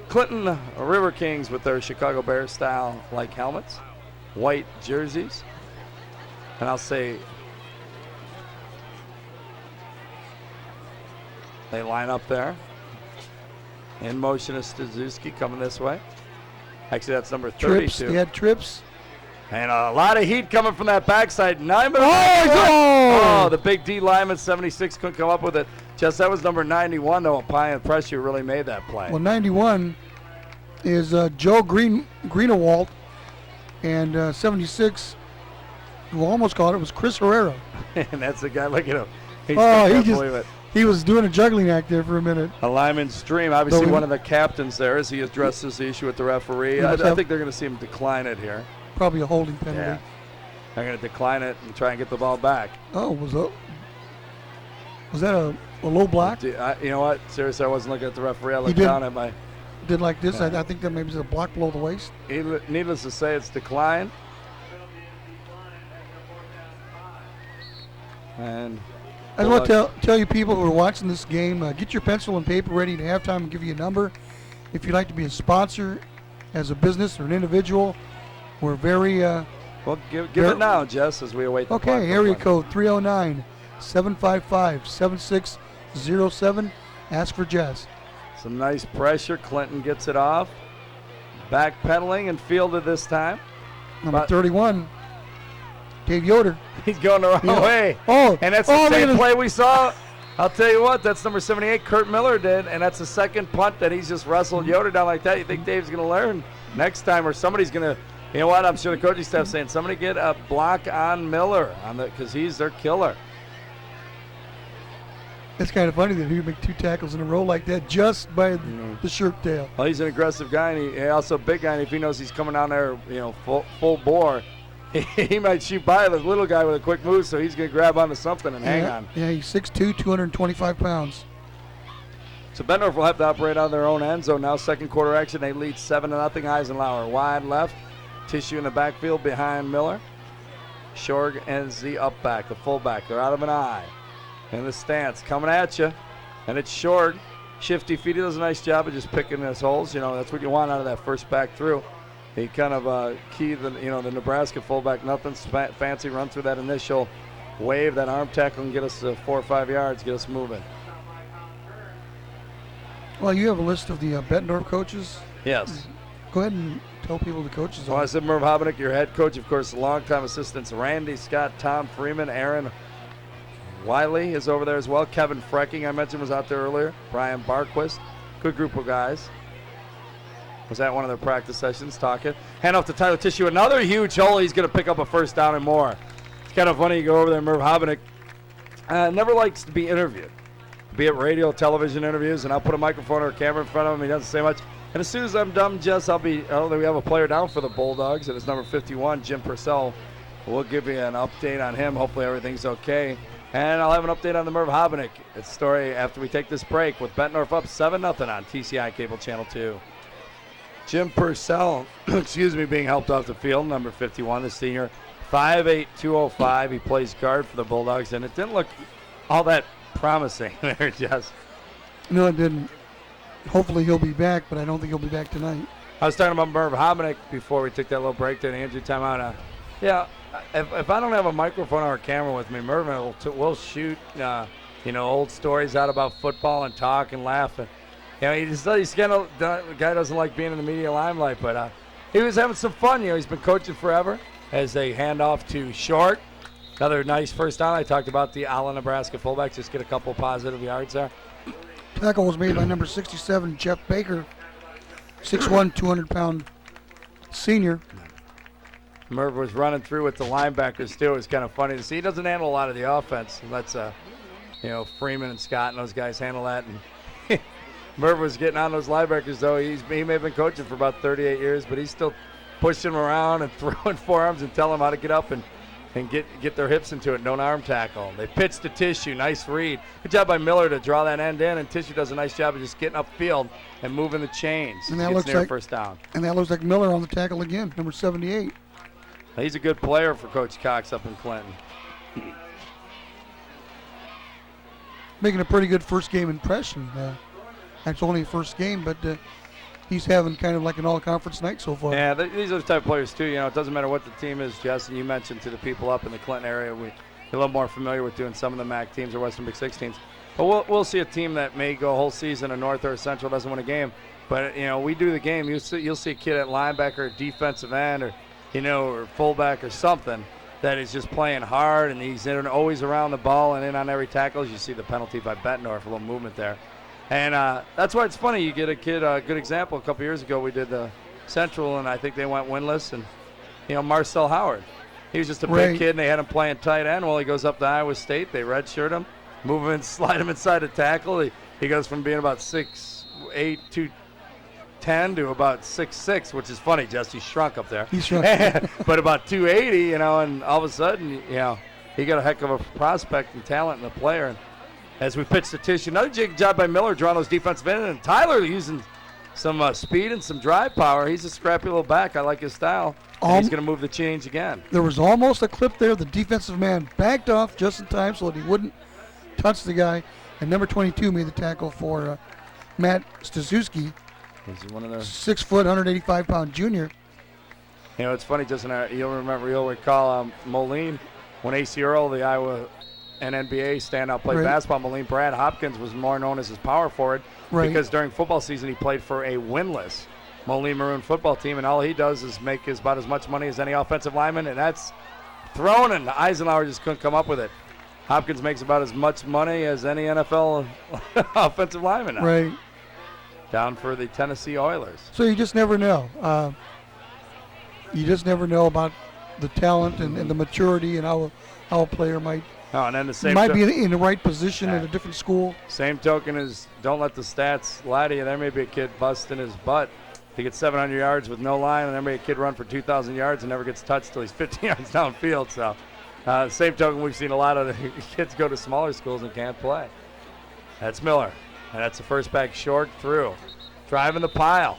Clinton River Kings with their Chicago Bears style like helmets, white jerseys. And I'll say they line up there. In motion is Stazuski coming this way. Actually, that's number 32. Trips. They had trips. And a lot of heat coming from that backside. Nyman. Oh, the big D lineman, 76, couldn't come up with it. Just that was number 91, though. Applying pressure really made that play. Well, 91 is Joe Greenewalt, and 76, who almost caught it, was Chris Herrera. And that's the guy. Look at him. He was doing a juggling act there for a minute. A lineman stream. Obviously, one of the captains there as he addresses the issue with the referee. I think they're going to see him decline it here. Probably a holding penalty. Yeah. They're going to decline it and try and get the ball back. Oh, was that a low block? You know what? Seriously, I wasn't looking at the referee. I looked down at my. Did like this. Yeah. I think that maybe it's a block below the waist. Needless to say, it's declined. And I want to tell you people who are watching this game, get your pencil and paper ready to halftime and give you a number. If you'd like to be a sponsor as a business or an individual, we're very... well, give it now, Jess, as we await the clock. Okay, area code 309-755-7607. Ask for Jess. Some nice pressure. Clinton gets it off. Backpedaling and fielded this time. Number 31, Dave Yoder. He's going the wrong way. Oh, and that's the same play we saw. I'll tell you what, that's number 78, Kurt Miller did, and that's the second punt that he's just wrestled Yoder down like that. You think Dave's going to learn next time, or somebody's going to, you know what, I'm sure the coaching staff's saying, somebody get a block on Miller because he's their killer. It's kind of funny that he would make 2 tackles in a row like that just by the shirt tail. Well, he's an aggressive guy, and he also a big guy, and if he knows he's coming down there, full bore, he might shoot by the little guy with a quick move, so he's going to grab onto something and hang on. Yeah, he's 6'2", 225 pounds. So Bettendorf will have to operate on their own end zone now. Second quarter action, they lead 7-0. Eisenhower wide left. Tissue in the backfield behind Miller. Shorg ends the up back, the fullback. They're out of an eye. In the stance, coming at you. And it's Shorg. Shifty feet. He does a nice job of just picking his holes. That's what you want out of that first back through. He kind of keyed the Nebraska fullback. Nothing fancy. Run through that initial wave, that arm tackle, and get us 4 or 5 yards, get us moving. Well, you have a list of the Bettendorf coaches. Yes. Go ahead and tell people the coaches. Well, I said Merv Hobenick, your head coach, of course, longtime assistants Randy Scott, Tom Freeman, Aaron Wiley is over there as well. Kevin Frecking, I mentioned, was out there earlier. Brian Barquist, good group of guys. Was at one of their practice sessions talking. Hand off to Tyler Tissue, another huge hole. He's going to pick up a first down and more. It's kind of funny, you go over there, Merv Hobenick never likes to be interviewed. Be it radio, television interviews, and I'll put a microphone or a camera in front of him. He doesn't say much. And as soon as I'm done, Jess, we have a player down for the Bulldogs, and it's number 51, Jim Purcell. We'll give you an update on him. Hopefully everything's okay. And I'll have an update on the Merv Hobenick story after we take this break with Bettendorf up 7-0 on TCI Cable Channel 2. Jim Purcell, being helped off the field, number 51, the senior, 5'8", 205. He plays guard for the Bulldogs, and it didn't look all that promising there, Jess. No, it didn't. Hopefully he'll be back, but I don't think he'll be back tonight. I was talking about Merv Hobenick before we took that little break there, the injury timeout. If I don't have a microphone or a camera with me, Merv will shoot, old stories out about football and talk and laugh. And, he's kind of the guy doesn't like being in the media limelight, but he was having some fun. He's been coaching forever. As they hand off to Short. Another nice first down. I talked about the Ala Nebraska fullbacks. Just get a couple positive yards there. Tackle was made by number 67, Jeff Baker, 6'1", 200-pound senior. Merv was running through with the linebackers, too. It was kind of funny to see. He doesn't handle a lot of the offense. He lets, Freeman and Scott and those guys handle that. And Merv was getting on those linebackers, though. He may have been coaching for about 38 years, but he's still pushing them around and throwing forearms and telling them how to get up and get their hips into it. Don't arm tackle. They pitch to Tissue. Nice read. Good job by Miller to draw that end in, and Tissue does a nice job of just getting upfield and moving the chains. And that looks like first down. And that looks like Miller on the tackle again, number 78. He's a good player for Coach Cox up in Clinton. Making a pretty good first game impression. That's only first game, but he's having kind of like an all-conference night so far. Yeah, these are the type of players, too. It doesn't matter what the team is, Justin. You mentioned to the people up in the Clinton area, we're a little more familiar with doing some of the MAC teams or Western Big 6 teams. But we'll see a team that may go a whole season, a North or a Central, doesn't win a game. But, we do the game. You'll see a kid at linebacker, defensive end, or fullback or something that is just playing hard, and he's always around the ball and in on every tackle. As you see the penalty by Bettendorf, a little movement there. And that's why it's funny. You get a kid, a good example. A couple years ago, we did the Central, and I think they went winless. And, Marcel Howard, he was just a big kid, and they had him playing tight end. Well, he goes up to Iowa State. They redshirt him, move him and slide him inside a tackle. He goes from being about 6'8", 210 to about 6'6", which is funny, Jess. He shrunk up there. He shrunk. But about 280, and all of a sudden, he got a heck of a prospect and talent in the player. And as we pitch the Tissue, another job by Miller drawing those defensive ends, and Tyler using some speed and some drive power. He's a scrappy little back. I like his style. He's going to move the chains again. There was almost a clip there. The defensive man backed off just in time so that he wouldn't touch the guy. And number 22 made the tackle for Matt Staszewski. He's one of those 6 foot, 185-pound junior. It's funny, Justin. You'll recall Moline when A.C. Earl, the Iowa and NBA standout, played basketball. Moline Brad Hopkins was more known as his power forward because during football season he played for a winless Moline Maroon football team, and all he does is make about as much money as any offensive lineman, and that's thrown, and Eisenhower just couldn't come up with it. Hopkins makes about as much money as any NFL offensive lineman now. Right. Down for the Tennessee Oilers. So you just never know. You just never know about the talent and the maturity and how a player might and then the same be in the right position at a different school. Same token is don't let the stats lie to you. There may be a kid busting his butt. He gets 700 yards with no line, and there may be a kid run for 2,000 yards and never gets touched till he's 15 yards downfield. So same token, we've seen a lot of the kids go to smaller schools and can't play. That's Miller. And that's the first back short through. Driving the pile.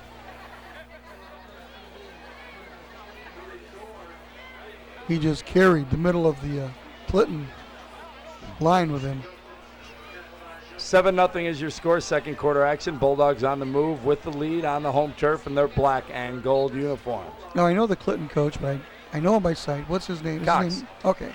He just carried the middle of the Clinton line with him. 7-0 is your score. Second quarter action. Bulldogs on the move with the lead on the home turf in their black and gold uniforms. Now, I know the Clinton coach, but I know him by sight. What's his name? Cox. Okay.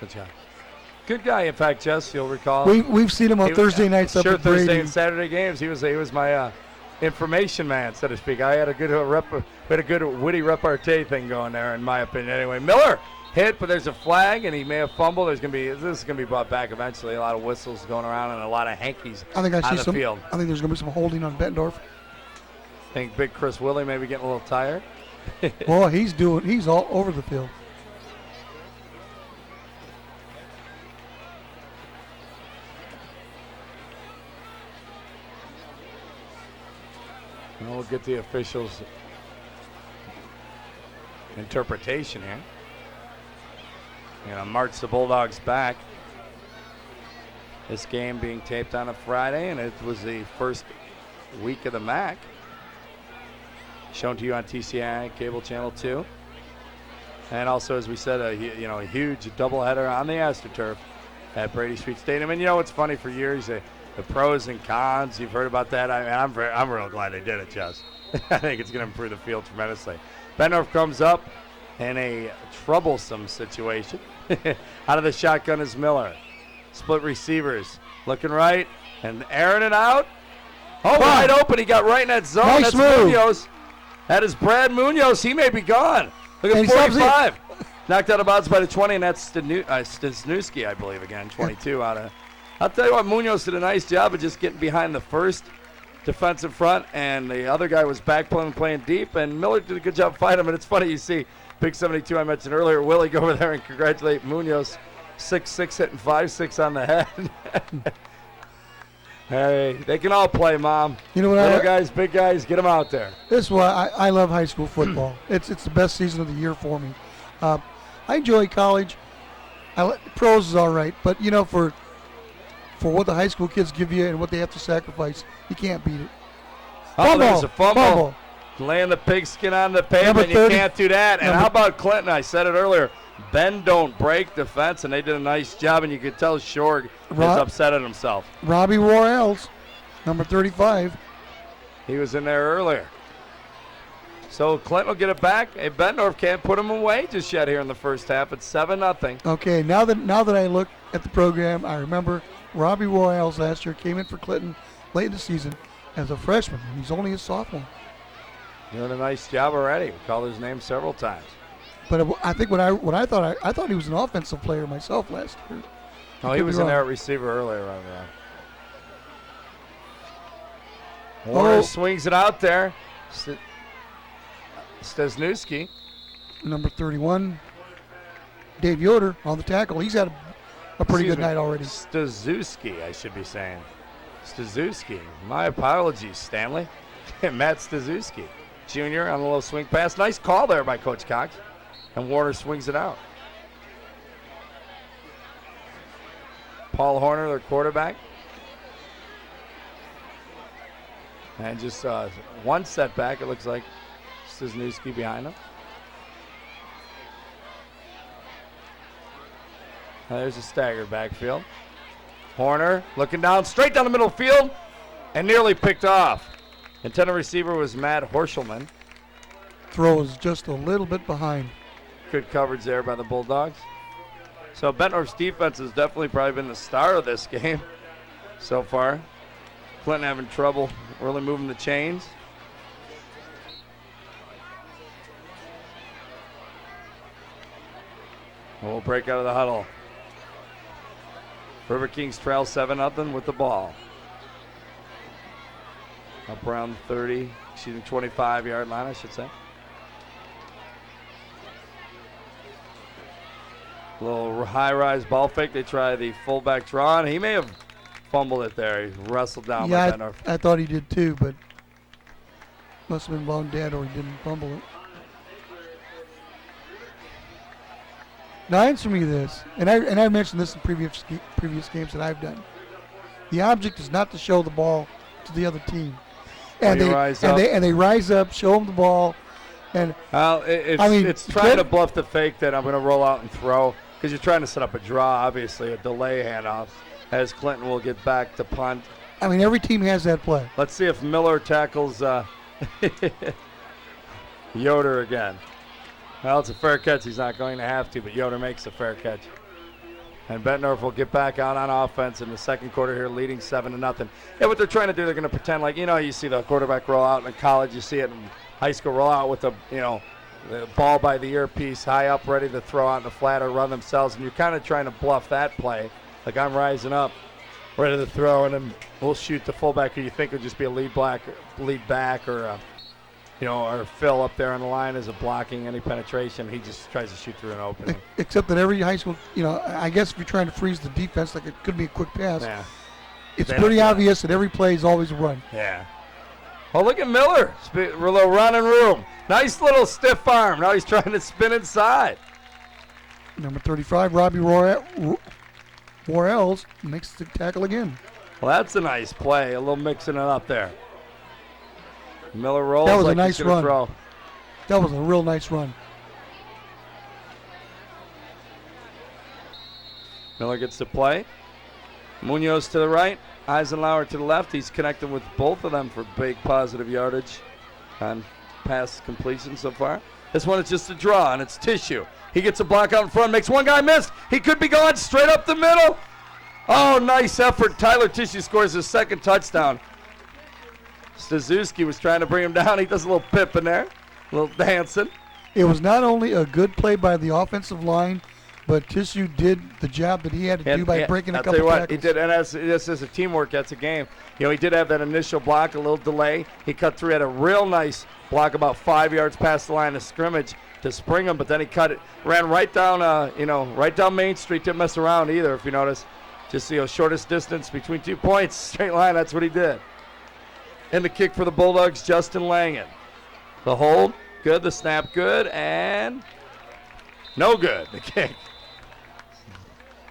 Good guy, in fact, Jess. You'll recall. We've seen him on Thursday nights up at Brady. Thursday and Saturday games. He was my information man, so to speak. I had a good witty repartee thing going there, in my opinion. Anyway, Miller hit, but there's a flag, and he may have fumbled. This is gonna be brought back eventually. A lot of whistles going around and a lot of hankies on the field. I think there's gonna be some holding on Bettendorf. I think big Chris Willie may be getting a little tired. Well, he's all over the field. And we'll get the officials' interpretation here. March the Bulldogs back. This game being taped on a Friday, and it was the first week of the MAC. Shown to you on TCI Cable Channel 2. And also, as we said, a huge doubleheader on the AstroTurf at Brady Street Stadium. And what's funny, for years, the pros and cons, you've heard about that. I'm real glad they did it, Jess. I think it's going to improve the field tremendously. Bettendorf comes up in a troublesome situation. Out of the shotgun is Miller. Split receivers. Looking right and airing it out. Oh, wide open. He got right in that zone. Nice That's move. Munoz. That is Brad Munoz. He may be gone. Look at 45. Knocked out of bounds by the 20, and that's Staniewski, I believe, again. 22 out of. I'll tell you what, Munoz did a nice job of just getting behind the first defensive front, and the other guy was back playing deep, and Miller did a good job fighting him. And it's funny, you see Big 72 I mentioned earlier, Willie go over there and congratulate Munoz, 6'6", hitting 5'6" on the head. Hey, they can all play, Mom. You know what? Little guys, big guys, get them out there. This is why I love high school football. It's the best season of the year for me. I enjoy college. Pros is all right, but for what the high school kids give you and what they have to sacrifice, you can't beat it. Oh, there's a fumble. Laying the pigskin on the pavement, you can't do that. And how about Clinton? I said it earlier. Bend don't break defense, and they did a nice job, and you could tell Shorg is upset at himself. Robbie Royals, number 35. He was in there earlier. So Clinton will get it back. Hey, Bettendorf can't put him away just yet here in the first half. It's 7-0. Okay, now that I look at the program, I remember Robbie Royals last year came in for Clinton late in the season as a freshman, and he's only a sophomore. Doing a nice job already. We called his name several times. But I think I thought he was an offensive player myself last year. No, he was in there at receiver earlier on that. Warner swings it out there. Staniewski. Number 31, Dave Yoder on the tackle. He's had a pretty good night already. Staniewski, I should be saying. Staniewski. My apologies, Stanley. Matt Staniewski, Jr. on a little swing pass. Nice call there by Coach Cox. And Warner swings it out. Paul Horner, their quarterback. And just one setback, it looks like. Staniewski behind him. There's a staggered backfield. Horner looking down, straight down the middle field, and nearly picked off. Intended receiver was Matt Horschelman. Throw is just a little bit behind. Good coverage there by the Bulldogs. So Bettendorf's defense has definitely probably been the star of this game so far. Clinton having trouble really moving the chains. We'll break out of the huddle. River Kings trail 7-0 with the ball. Up around 25-yard line, I should say. A little high-rise ball fake. They try the fullback draw, and he may have fumbled it there. He wrestled down by Bettendorf. I thought he did too, but must have been blown dead or he didn't fumble it. Now answer me this, and I mentioned this in previous games that I've done. The object is not to show the ball to the other team. When And you they rise and up. they rise up, show them the ball, and Well, it's trying to Clinton- bluff the fake that I'm going to roll out and throw because you're trying to set up a draw, obviously, a delay handoff, as Clinton will get back to punt. I mean, every team has that play. Let's see if Miller tackles Yoder again. Well, it's a fair catch. He's not going to have to, but Yoder makes a fair catch. And Bettendorf will get back out on offense in the second quarter here, leading 7-0. Yeah, what they're trying to do, they're going to pretend like, you see the quarterback roll out in college, you see it in high school roll out with the ball by the earpiece, high up, ready to throw out in the flat or run themselves, and you're kind of trying to bluff that play. Like, I'm rising up, ready to throw, and then we'll shoot the fullback who you think would just be a lead back, or or Phil up there on the line as a blocking any penetration. He just tries to shoot through an opening. Except that every high school, I guess if you're trying to freeze the defense, like it could be a quick pass, Yeah. it's pretty obvious that every play is always a run. Yeah. Oh, look at Miller. A little running room. Nice little stiff arm. Now he's trying to spin inside. Number 35, Robbie Worrells makes the tackle again. Well, that's a nice play. A little mixing it up there. Miller rolls That was like a nice he's gonna run. throw. That was a real nice run. Miller gets to play. Munoz to the right. Eisenlauer to the left. He's connecting with both of them for big positive yardage on pass completion so far. This one is just a draw, and it's Tissue. He gets a block out in front, makes one guy miss. He could be going straight up the middle. Oh, nice effort. Tyler Tissue scores his second touchdown. Stazuski was trying to bring him down. He does a little pip in there, a little dancing. It was not only a good play by the offensive line, but Tissue did the job that he had to do by breaking a I'll couple tell you what, tackles. he did, and this is a teamwork. That's a game. He did have that initial block, a little delay. He cut through, had a real nice block about 5 yards past the line of scrimmage to spring him, but then he cut it, ran right down, right down Main Street. Didn't mess around either, if you notice. Just shortest distance between 2 points, straight line. That's what he did. And the kick for the Bulldogs, Justin Langen. The hold, good. The snap, good. And no good, the kick.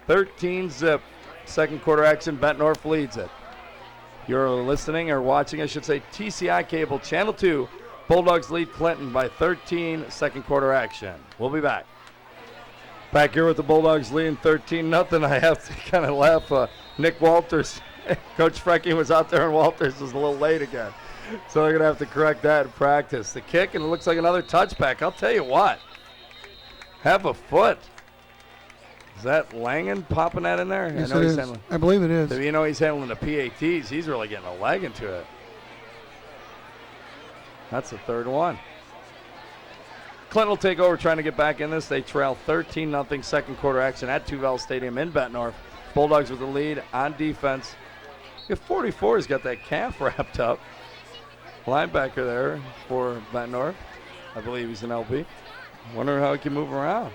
13-zip. Second quarter action, Bettendorf leads it. You're listening or watching, I should say, TCI Cable, Channel 2. Bulldogs lead Clinton by 13, second quarter action. We'll be back. Back here with the Bulldogs leading 13-0. I have to kind of laugh. Nick Walters, Coach Frecky was out there and Walters was a little late again. So they're going to have to correct that in practice. The kick, and it looks like another touchback. I'll tell you what. Half a foot. Is that Langen popping that in there? Yes, I know it he's is. handling. I believe it is. He's handling the PATs. He's really getting a leg into it. That's the third one. Clinton will take over trying to get back in this. They trail 13-0 second quarter action at Tuvel Stadium in Bettendorf. Bulldogs with the lead on defense. 44's got that calf wrapped up. Linebacker there for Bettendorf. I believe he's an LB. Wonder how he can move around.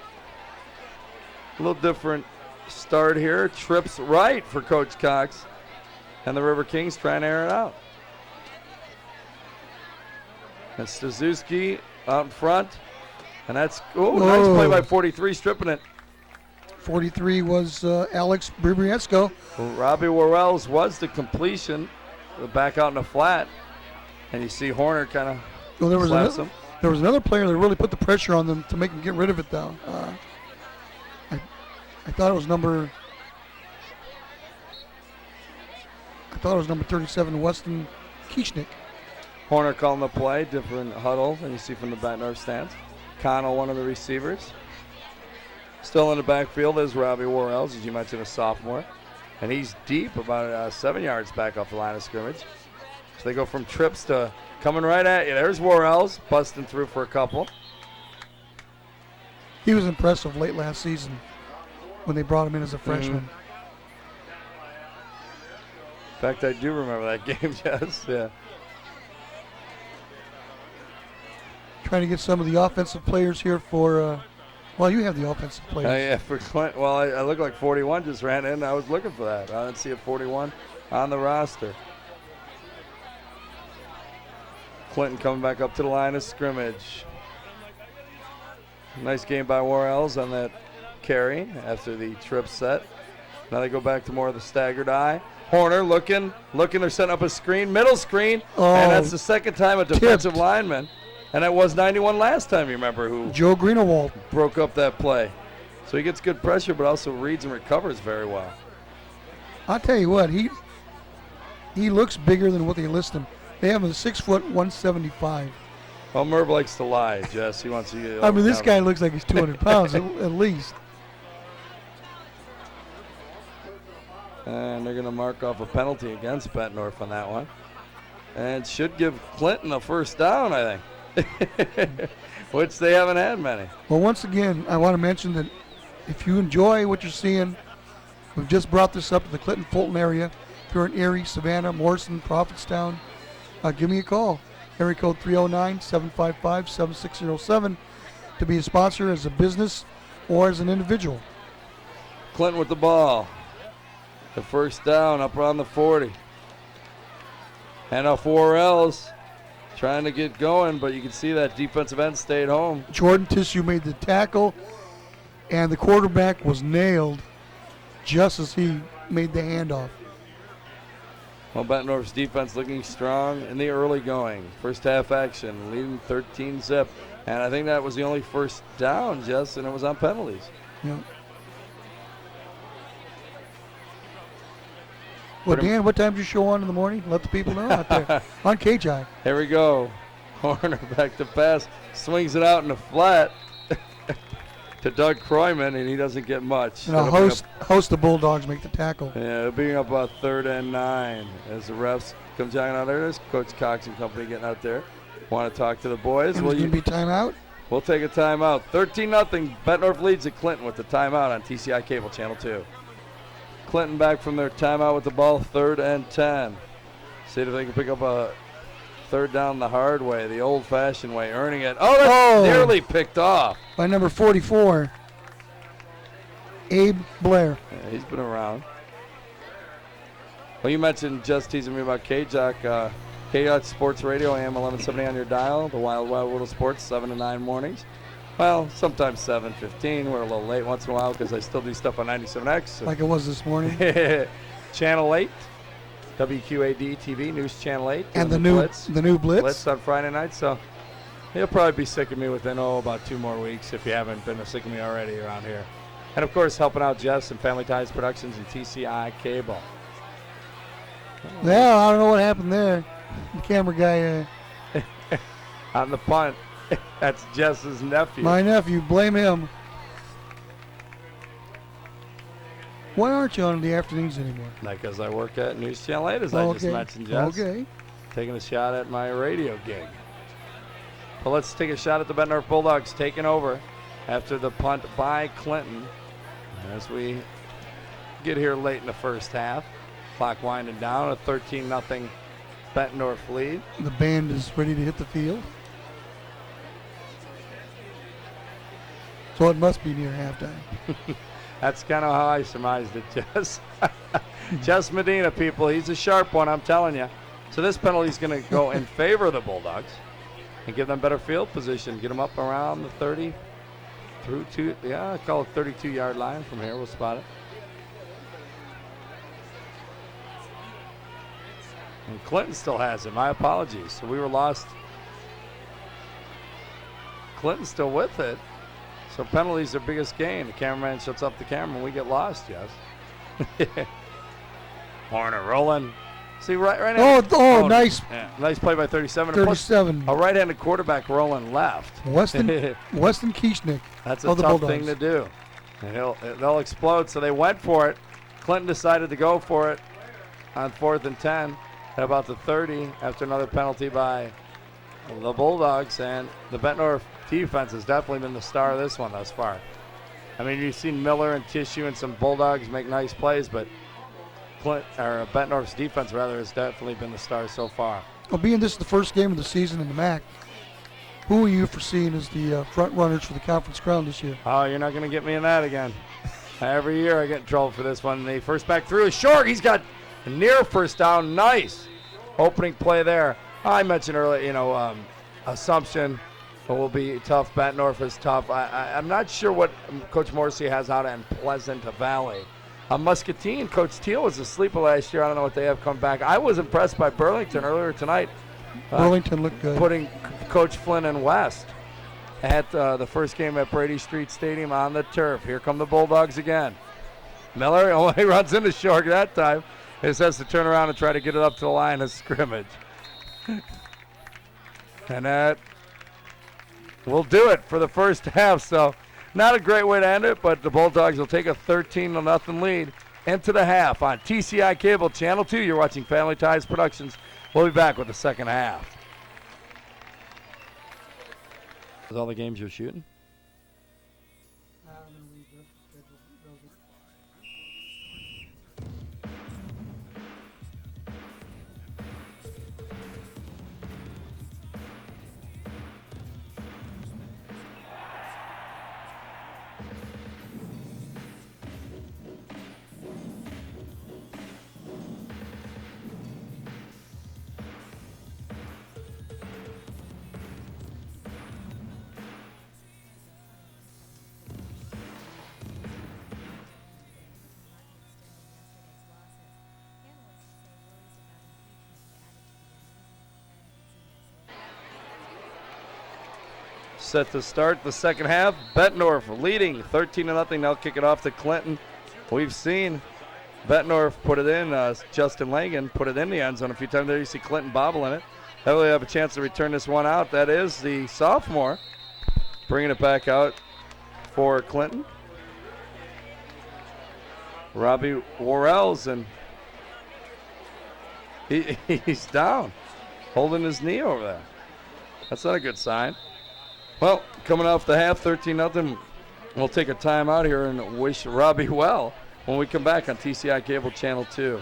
A little different start here. Trips right for Coach Cox. And the River Kings trying to air it out. And Stazuski out in front. And that's, nice play by 43, stripping it. 43 was Alex Bribriesco. Robbie Worrells was the completion. Back out in the flat. And you see Horner kind of slaps him. There was another player that really put the pressure on them to make them get rid of it, though. I thought it was number 37, Weston Kieschnick. Horner calling the play, different huddle than you see from the Bettendorf stands. Connell, one of the receivers. Still in the backfield is Robbie Worrells, as you mentioned, a sophomore. And he's deep, about 7 yards back off the line of scrimmage. So they go from trips to coming right at you. There's Worrells, busting through for a couple. He was impressive late last season when they brought him in as a freshman. In fact, I do remember that game, yes. Yeah. Trying to get some of the offensive players here for, you have the offensive players. Yeah, for Clint. Well, I look like 41 just ran in. I was looking for that. I didn't see a 41 on the roster. Clinton coming back up to the line of scrimmage. Nice game by Worrells on that carry after the trip set. Now they go back to more of the staggered eye. Horner looking. They're setting up a screen, middle screen, and that's the second time a defensive lineman, and that was 91 last time, you remember, who Joe Greenewald broke up that play. So he gets good pressure, but also reads and recovers very well. I'll tell you what, he looks bigger than what they list him. They have him at 6 foot 175. Well, Merv likes to lie, Jess. He wants to. I mean, this guy looks like he's 200 pounds at least. And they're going to mark off a penalty against Bettendorf on that one. And should give Clinton a first down, I think, which they haven't had many. Well, once again, I want to mention that if you enjoy what you're seeing, we've just brought this up to the Clinton-Fulton area. If you're in Erie, Savannah, Morrison, Prophetstown, give me a call. Area code 309-755-7607 to be a sponsor as a business or as an individual. Clinton with the ball. The first down up around the 40. And off Worrell's trying to get going, but you can see that defensive end stayed home. Jordan Tissue made the tackle, and the quarterback was nailed just as he made the handoff. Well, Bettendorf's defense looking strong in the early going. First half action, leading 13-zip. And I think that was the only first down, Jess, and it was on penalties. Yeah. Well, Dan, what time's your show on in the morning? Let the people know out there. On KJ. Here we go. Horner back to pass. Swings it out in the flat to Doug Kroyman, and he doesn't get much. And host the Bulldogs make the tackle. Yeah, it'll be up about 3rd and 9 as the refs come jogging out there. There's Coach Cox and company getting out there. Want to talk to the boys. Will you be timeout? We'll take a timeout. 13-0. Bettendorf leads at Clinton with the timeout on TCI Cable Channel 2. Clinton back from their timeout with the ball, 3rd and 10. See if they can pick up a third down the hard way, the old-fashioned way, earning it. Oh, that's nearly picked off. By number 44, Abe Blair. Yeah, he's been around. Well, you mentioned just teasing me about KJOC. KJOC Sports Radio, AM 1170 on your dial, the Wild Wild World of Sports, 7 to 9 mornings. Well, sometimes 7:15. We're a little late once in a while because I still do stuff on 97X. Like it was this morning. Channel 8, WQAD TV, News Channel 8. And the new Blitz. Blitz on Friday night. So you'll probably be sick of me within, about 2 more weeks if you haven't been sick of me already around here. And, of course, helping out Jess and Family Ties Productions and TCI Cable. Well, I don't know what happened there. The camera guy. On the punt. That's Jess's nephew. My nephew. Blame him. Why aren't you on in the afternoons anymore? Because I work at News Channel 8, as I just mentioned, Jess. Okay. Taking a shot at my radio gig. But let's take a shot at the Bettendorf Bulldogs taking over after the punt by Clinton. As we get here late in the first half. Clock winding down, a 13-0 Bettendorf lead. The band is ready to hit the field. So it must be near halftime. That's kind of how I surmised it, Jess. Jess Medina, people, he's a sharp one, I'm telling you. So this penalty is going to go in favor of the Bulldogs and give them better field position. Get them up around the 30 through to, I call it 32-yard line from here. We'll spot it. And Clinton still has it. My apologies. So we were lost. Clinton's still with it. So penalties are biggest gain. The cameraman shuts off the camera and we get lost, yes. Horner rolling. See, right now. Nice. Yeah, nice play by 37. 37. A right-handed quarterback rolling left. Weston Kieschnick. That's a tough thing to do. And they'll explode. So they went for it. Clinton decided to go for it on 4th and 10 at about the 30 after another penalty by the Bulldogs. And the Bettendorf defense has definitely been the star of this one thus far. I mean, you've seen Miller and Tissue and some Bulldogs make nice plays, but Bettendorf's defense, has definitely been the star so far. Well, being this is the first game of the season in the MAC, who are you foreseeing as the front runners for the conference crown this year? Oh, you're not going to get me in that again. Every year I get in trouble for this one. The first back through is short. He's got a near first down. Nice opening play there. I mentioned earlier, Assumption will be tough. Bettendorf is tough. I'm not sure what Coach Morrissey has out in Pleasant Valley. Muscatine. Coach Teal was a sleeper last year. I don't know what they have come back. I was impressed by Burlington earlier tonight. Burlington looked good. Putting Coach Flynn and West at the first game at Brady Street Stadium on the turf. Here come the Bulldogs again. Miller only runs into short that time. He has to turn around and try to get it up to the line of scrimmage. And that will do it for the first half. So not a great way to end it, but the Bulldogs will take a 13-0 lead into the half on TCI Cable Channel 2. You're watching Family Ties Productions. We'll be back with the second half. Is all the games you're shooting? Set to start the second half. Bettendorf leading 13-0. They'll kick it off to Clinton. We've seen Bettendorf put it in. Justin Langan put it in the end zone a few times. There you see Clinton bobbling it. They'll have a chance to return this one out. That is the sophomore bringing it back out for Clinton. Robbie Worrells, and he's down, holding his knee over there. That's not a good sign. Well, coming off the half, 13-0. We'll take a timeout here and wish Robbie well when we come back on TCI Cable Channel 2.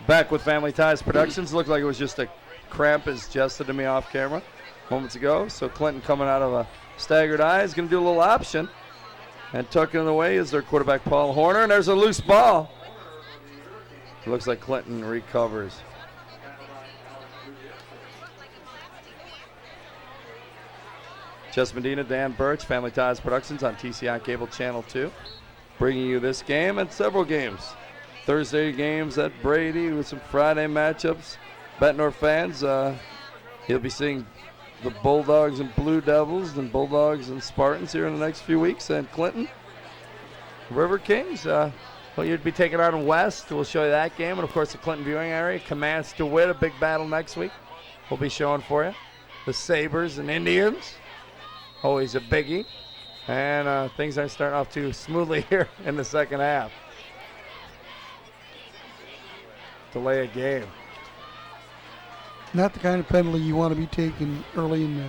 Back with Family Ties Productions. Looked like it was just a cramp, as Jess said to me off camera moments ago. So Clinton coming out of a staggered eye is going to do a little option. And tucking it away is their quarterback, Paul Horner. And there's a loose ball. It looks like Clinton recovers. Jess Medina, Dan Birch, Family Ties Productions on TCI Cable Channel 2. Bringing you this game and several games. Thursday games at Brady with some Friday matchups. Bettendorf fans, you'll be seeing the Bulldogs and Blue Devils and Bulldogs and Spartans here in the next few weeks. And Clinton, River Kings, well, you'd be taking on West. We'll show you that game. And, of course, the Clinton viewing area. Commands to win, a big battle next week. We'll be showing for you. The Sabres and Indians. Always a biggie. And things aren't starting off too smoothly here in the second half. Delay a game. Not the kind of penalty you want to be taking early in the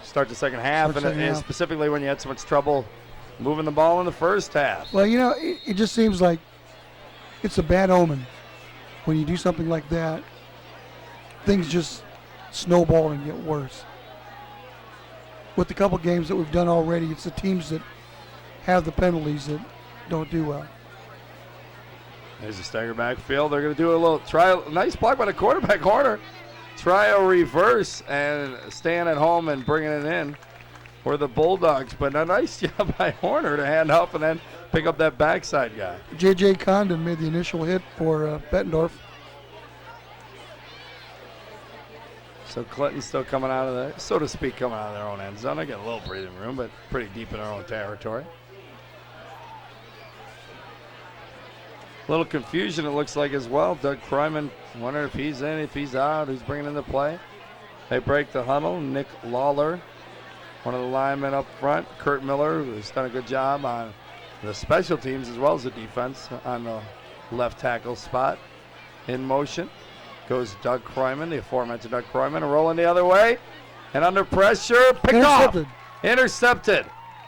start the second half, and specifically when you had so much trouble moving the ball in the first half. Well, you know, it just seems like it's a bad omen when you do something like that. Things just snowball and get worse. With the couple games that we've done already, it's the teams that have the penalties that don't do well. There's a stagger backfield. They're going to do a little nice block by the quarterback, Horner. Try a reverse and staying at home and bringing it in for the Bulldogs. But a nice job by Horner to hand off and then pick up that backside guy. J.J. Condon made the initial hit for Bettendorf. So Clinton's still coming out of the, so to speak, coming out of their own end zone. They got a little breathing room, but pretty deep in their own territory. A little confusion, it looks like, as well. Doug Kryman, wondering if he's in, if he's out, who's bringing in the play. They break the huddle. Nick Lawler, one of the linemen up front. Kurt Miller, who's done a good job on the special teams as well as the defense on the left tackle spot. In motion goes Doug Kryman, the aforementioned Doug Kryman, rolling the other way. And under pressure, picked off. Intercepted.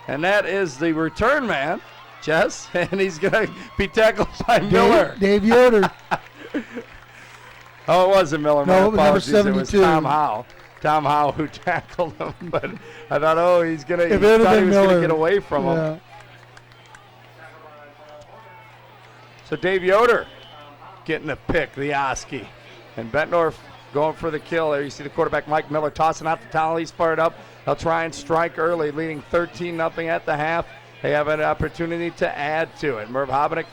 And that is the return man, Jess, and he's going to be tackled by Miller. Dave Yoder. Oh, it wasn't Miller. No, it was number 72. It was Tom Howe. Tom Howe who tackled him. But I thought, oh, he's going to get away from him. So Dave Yoder getting the pick, the Oski. And Bettendorf going for the kill. There you see the quarterback, Mike Miller, tossing out the towel. He's fired up. They'll try and strike early, leading 13-0 at the half. they have an opportunity to add to it. Merv Hobenick,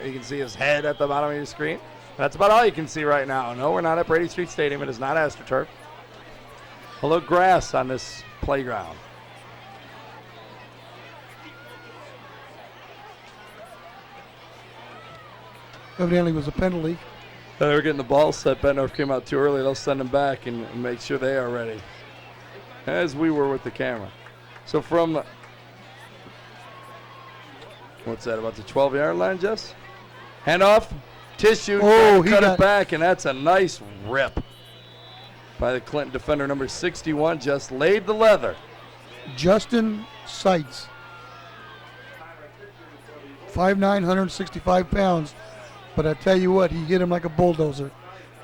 you can see his head at the bottom of your screen. That's about all you can see right now. No, we're not at Brady Street Stadium. It is not AstroTurf. A little grass on this playground. Evidently it was a penalty. They were getting the ball set. Bettendorf came out too early. They'll send them back and make sure they are ready, as we were with the camera. So from, what's that, about the 12-yard line, Jess? Handoff, Tissue, cut it back, and that's a nice rip by the Clinton defender, number 61, just laid the leather. Justin Seitz, 5'9", 165 pounds. But I tell you what, he hit him like a bulldozer.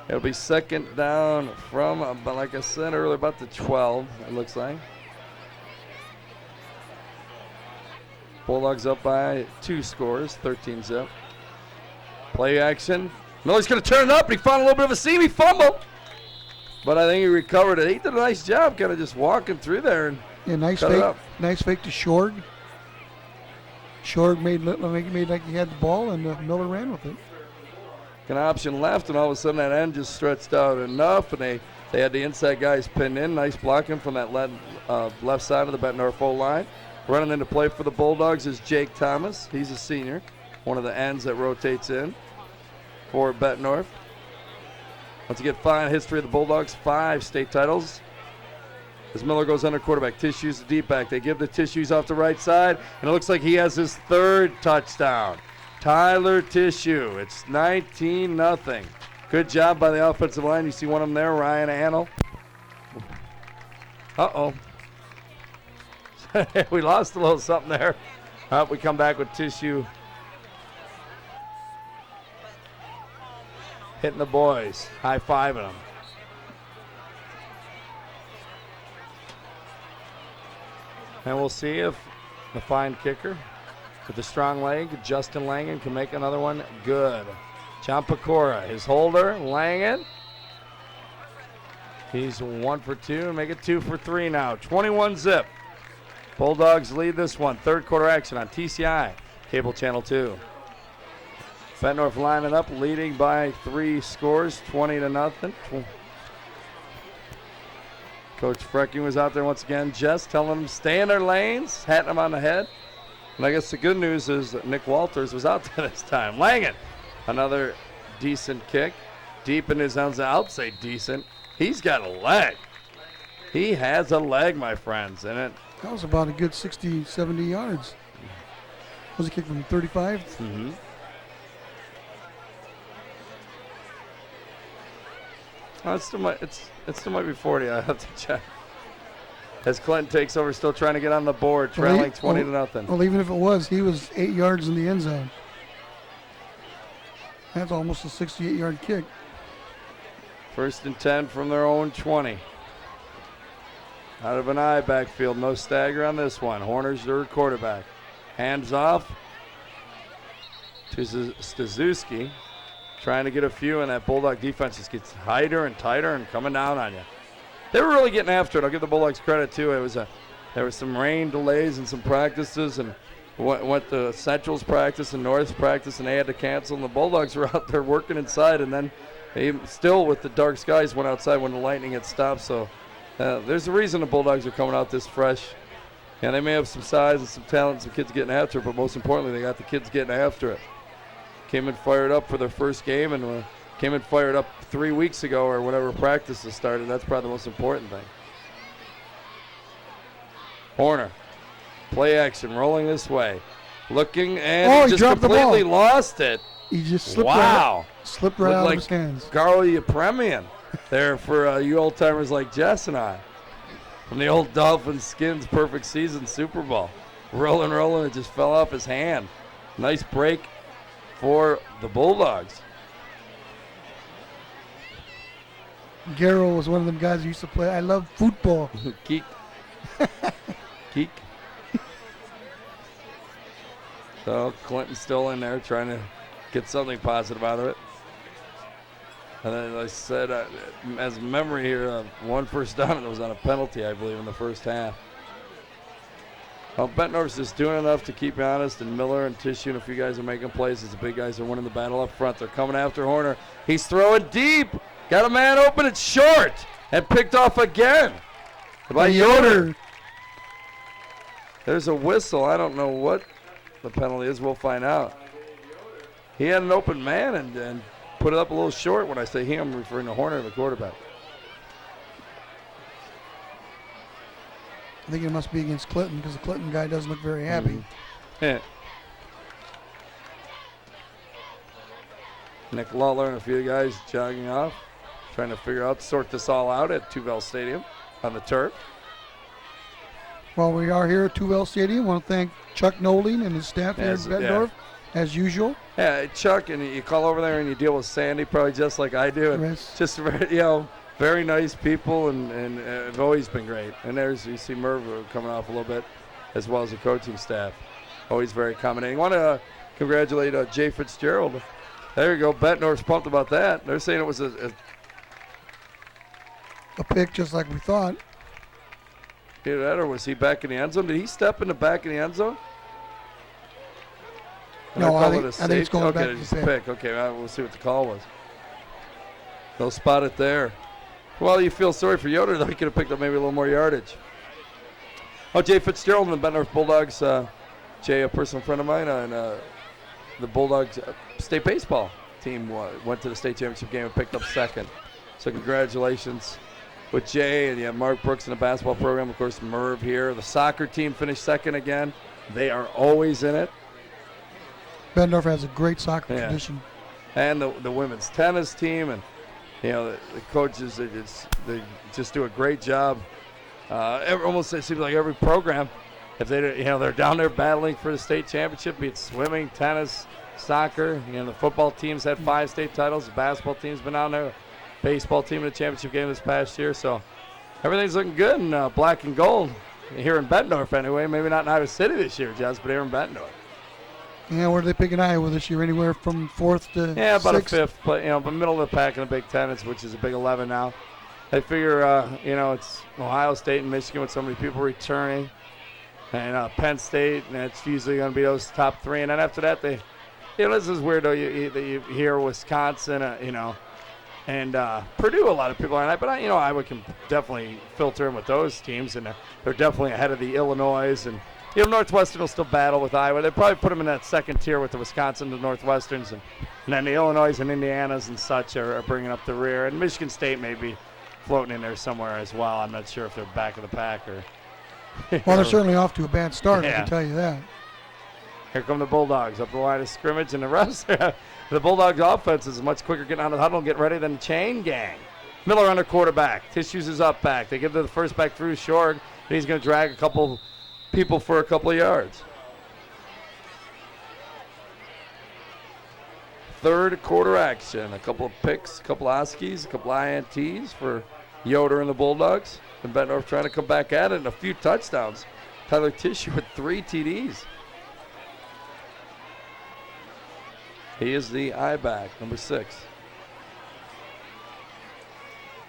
It'll be second down from, like I said earlier, about the 12, it looks like. Bulldogs up by 2 scores, 13-zip. Play action. Miller's going to turn it up, and he found a little bit of a seam. He fumbled. But I think he recovered it. He did a nice job kind of just walking through there. And yeah, nice fake to Short. Short made like he had the ball, and Miller ran with it. An option left, and all of a sudden that end just stretched out enough, and they had the inside guys pinned in. Nice blocking from that left side of the Bettendorf line. Running into play for the Bulldogs is Jake Thomas. He's a senior, one of the ends that rotates in for Bettendorf. Once again, fine history of the Bulldogs, 5 state titles. As Miller goes under quarterback, Tissue's the deep back. They give the Tissues off the right side, and it looks like he has his 3rd touchdown. Tyler Tissue. It's 19-0. Good job by the offensive line. You see one of them there, Ryan Annell. Uh-oh. We lost a little something there. We come back with Tissue hitting the boys, high-fiving them. And we'll see if the fine kicker with the strong leg, Justin Langen, can make another one good. John Pecora, his holder, Langen. He's 1 for 2 and make it 2 for 3 now. 21-zip. Bulldogs lead this one. 3rd quarter action on TCI, Cable Channel 2. Bettendorf lining up, leading by 3 scores, 20-0. Coach Frecking was out there once again, just telling them stay in their lanes, patting them on the head. And I guess the good news is that Nick Walters was out there this time. Langen, another decent kick. Deep in his own zone. I'll say decent. He's got a leg. He has a leg, my friends. And that was about a good 60, 70 yards. Was a kick from 35? Mm-hmm. Oh, it still might be 40. I have to check. As Clinton takes over, still trying to get on the board, trailing 20-0. Well, even if it was, he was 8 yards in the end zone. That's almost a 68-yard kick. 1st and 10 from their own 20. Out of an I backfield, no stagger on this one. Horner's their quarterback. Hands off to Stazuski. Trying to get a few, and that Bulldog defense just gets tighter and tighter and coming down on you. They were really getting after it. I'll give the Bulldogs credit, too. There was some rain delays and some practices, and went to Central's practice and North's practice, and they had to cancel, and the Bulldogs were out there working inside, and then they still, with the dark skies, went outside when the lightning had stopped. So there's a reason the Bulldogs are coming out this fresh. And they may have some size and some talent, some kids getting after it, but most importantly, they got the kids getting after it. Came in fired up for their first game, and came in fired up 3 weeks ago or whenever practices started. That's probably the most important thing. Horner, play action, rolling this way. Looking, and he just completely lost it. He just slipped wow. Slipped right out of his hands. Garl Yepremian there for you old-timers like Jess and I. From the old Dolphins Skins Perfect Season Super Bowl. Rolling, it just fell off his hand. Nice break for the Bulldogs. Garrow was one of them guys who used to play, I love football. Keek. Keek. So Clinton's still in there trying to get something positive out of it. And then, as I said, as a memory here, one first down that was on a penalty, I believe, in the first half. Well, Bettendorf's just doing enough to keep you honest, and Miller and Tissue and a few guys are making plays as the big guys are winning the battle up front. They're coming after Horner. He's throwing deep. Got a man open. It's short. And picked off again by Yoder. There's a whistle. I don't know what the penalty is. We'll find out. He had an open man and put it up a little short. When I say he, I'm referring to Horner, the quarterback. I think it must be against Clinton because the Clinton guy doesn't look very happy. Yeah. Nick Lawler and a few guys jogging off, trying to sort this all out at Tuvell Stadium on the turf. Well, we are here at Tuvell Stadium. I want to thank Chuck Nolding and his staff here at Bettendorf, as usual. Yeah, Chuck, and you call over there and you deal with Sandy probably just like I do. And Yes. just, very nice people and have always been great. And you see Merv coming off a little bit, as well as the coaching staff. Always very accommodating. I want to congratulate Jay Fitzgerald. There you go. Bettendorf's pumped about that. They're saying it was a pick just like we thought. Either that or was he back in the end zone? Did he step in the back in the end zone? No, I think it's going back to the pick. Okay, we'll see what the call was. They'll spot it there. Well, you feel sorry for Yoder, though. He could have picked up maybe a little more yardage. Oh, Jay Fitzgerald and the Bettendorf Bulldogs. Jay, a personal friend of mine, and the Bulldogs state baseball team went to the state championship game and picked up second. So congratulations with Jay, and you have Mark Brooks in the basketball program. Of course, Merv here. The soccer team finished second again. They are always in it. Bettendorf has a great soccer tradition. And the women's tennis team, and the coaches, they just do a great job. Almost it seems like every program, if they're down there battling for the state championship, be it swimming, tennis, soccer. The football team's had 5 state titles. The basketball team's been down there. Baseball team in the championship game this past year. So everything's looking good in black and gold here in Bettendorf anyway. Maybe not in Iowa City this year, Jess, but here in Bettendorf. Yeah, where do they pick in Iowa this year? Anywhere from 4th to about 6th? a 5th, but middle of the pack in the Big Ten, which is a Big 11 now. I figure, it's Ohio State and Michigan with so many people returning, and Penn State, and it's usually going to be those top 3. And then after that, this is weird though. You hear Wisconsin, and Purdue. A lot of people are on that, but Iowa can definitely filter in with those teams, and they're definitely ahead of the Illinois and. Northwestern will still battle with Iowa. They probably put them in that second tier with the Wisconsin, the Northwesterns, and then the Illinois and Indianas and such are bringing up the rear. And Michigan State may be floating in there somewhere as well. I'm not sure if they're back of the pack or. Well, they're certainly off to a bad start, I can tell you that. Here come the Bulldogs up the line of scrimmage, and the rest. The Bulldogs' offense is much quicker getting out of the huddle and getting ready than the chain gang. Miller under quarterback. Tissues is up back. They give to the first back through short, and he's going to drag a couple people for a couple of yards. Third quarter action. A couple of picks, a couple of Oskies, a couple of INTs for Yoder and the Bulldogs. And Bettendorf trying to come back at it, and a few touchdowns. Tyler Tissue with 3 TDs. He is the I-back, number 6.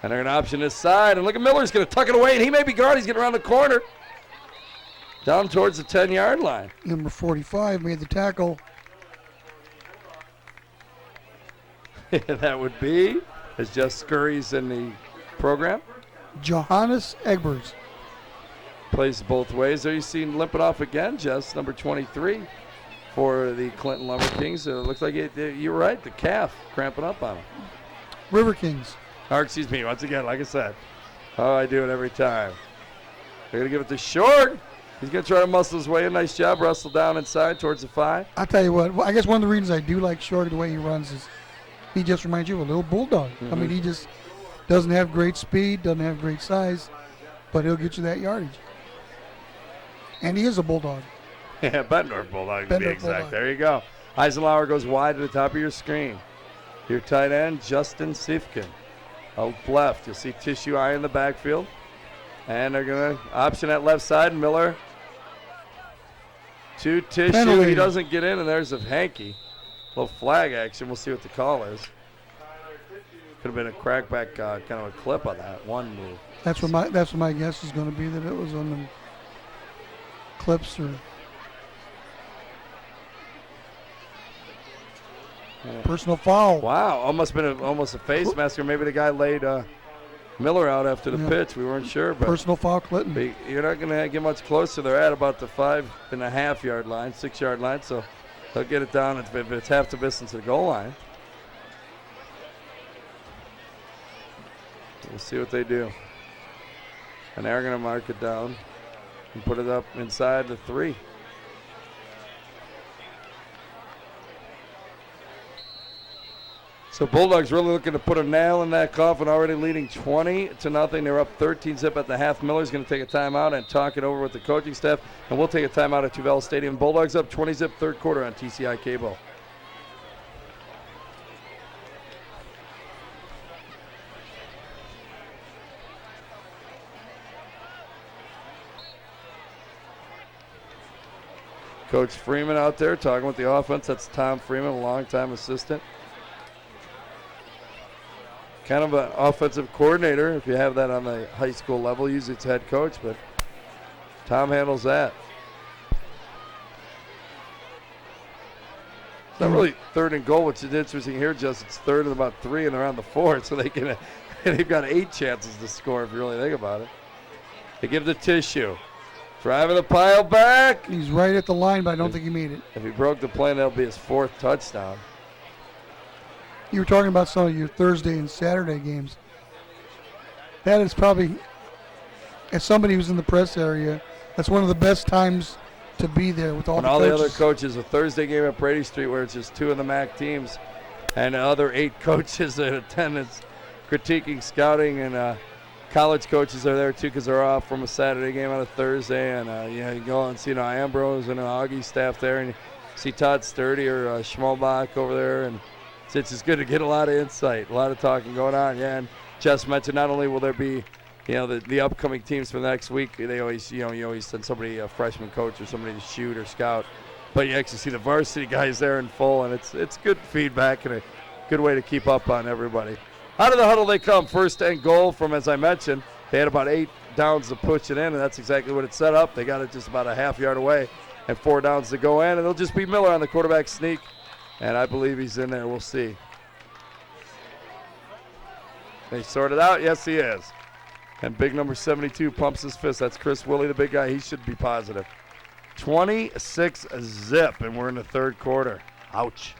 And they're going to option this side. And look at Miller's going to tuck it away, and he may be guarded. He's getting around the corner. Down towards the 10-yard line. Number 45 made the tackle. That would be, as Jess Scurry's in the program. Johannes Egbers. Plays both ways. There you see him limping off again, Jess, number 23 for the Clinton Lumber Kings. So it looks like you're right, the calf cramping up on him. River Kings. Or excuse me, once again, like I said. Oh, I do it every time. They're going to give it to Short. He's going to try to muscle his way in. Nice job. Wrestle down inside towards the 5. I'll tell you what. I guess one of the reasons I do like Short the way he runs is he just reminds you of a little bulldog. I mean, he just doesn't have great speed, doesn't have great size, but he'll get you that yardage. And he is a bulldog. Yeah, Bettendorf Bulldog to be exact. There you go. Eisenhower goes wide to the top of your screen. Your tight end, Justin Sifkin. Out left, you'll see Tissue Eye in the backfield. And they're going to option that left side. Miller to Tissue. Penalty. He doesn't get in, and there's a hanky. Little flag action. We'll see what the call is. Could have been a crackback kind of a clip on that one move. That's what my guess is going to be, that it was on clips or personal foul. Wow, almost been almost a face mask, or maybe the guy laid Miller out after the pitch. We weren't sure, but personal foul, Clinton. but you're not going to get much closer. They're at about the 5.5 yard line, 6 yard line, so they'll get it down if it's half the distance to the goal line. We'll see what they do. And they're going to mark it down and put it up inside the 3. So Bulldogs really looking to put a nail in that coffin, already leading 20-0. They're up 13-zip at the half. Miller's going to take a timeout and talk it over with the coaching staff, and we'll take a timeout at Tuvell Stadium. Bulldogs up 20-zip, third quarter on TCI Cable. Coach Freeman out there talking with the offense. That's Tom Freeman, a longtime assistant. Kind of an offensive coordinator if you have that on the high school level. Usually it's head coach, but Tom handles that. It's not really third and goal, which is interesting here, just it's third and about 3, and they're on the 4, so they've got 8 chances to score if you really think about it. They give the tissue. Driving the pile back. He's right at the line, but I don't think he made it. If he broke the plane, that'll be his 4th touchdown. You were talking about some of your Thursday and Saturday games. That is probably, as somebody who's in the press area, that's one of the best times to be there with all and the all coaches. The other coaches. A Thursday game at Brady Street where it's just 2 of the MAC teams and the other 8 coaches in attendance critiquing scouting, and college coaches are there too because they're off from a Saturday game on a Thursday. And you go and see Ambrose and Augie staff there, and you see Todd Sturdy or Schmalbach over there, and it's just good to get a lot of insight, a lot of talking going on. Yeah, and Jess mentioned not only will there be, the upcoming teams for the next week. They always, you always send somebody, a freshman coach or somebody to shoot or scout, but you actually see the varsity guys there in full, and it's good feedback and a good way to keep up on everybody. Out of the huddle they come, first and goal from, as I mentioned, they had about 8 downs to push it in, and that's exactly what it set up. They got it just about a half yard away, and 4 downs to go in, and it'll just be Miller on the quarterback sneak. And I believe he's in there. We'll see. They sort it out. Yes, he is. And big number 72 pumps his fist. That's Chris Willie, the big guy. He should be positive. 26-zip, and we're in the third quarter. Ouch.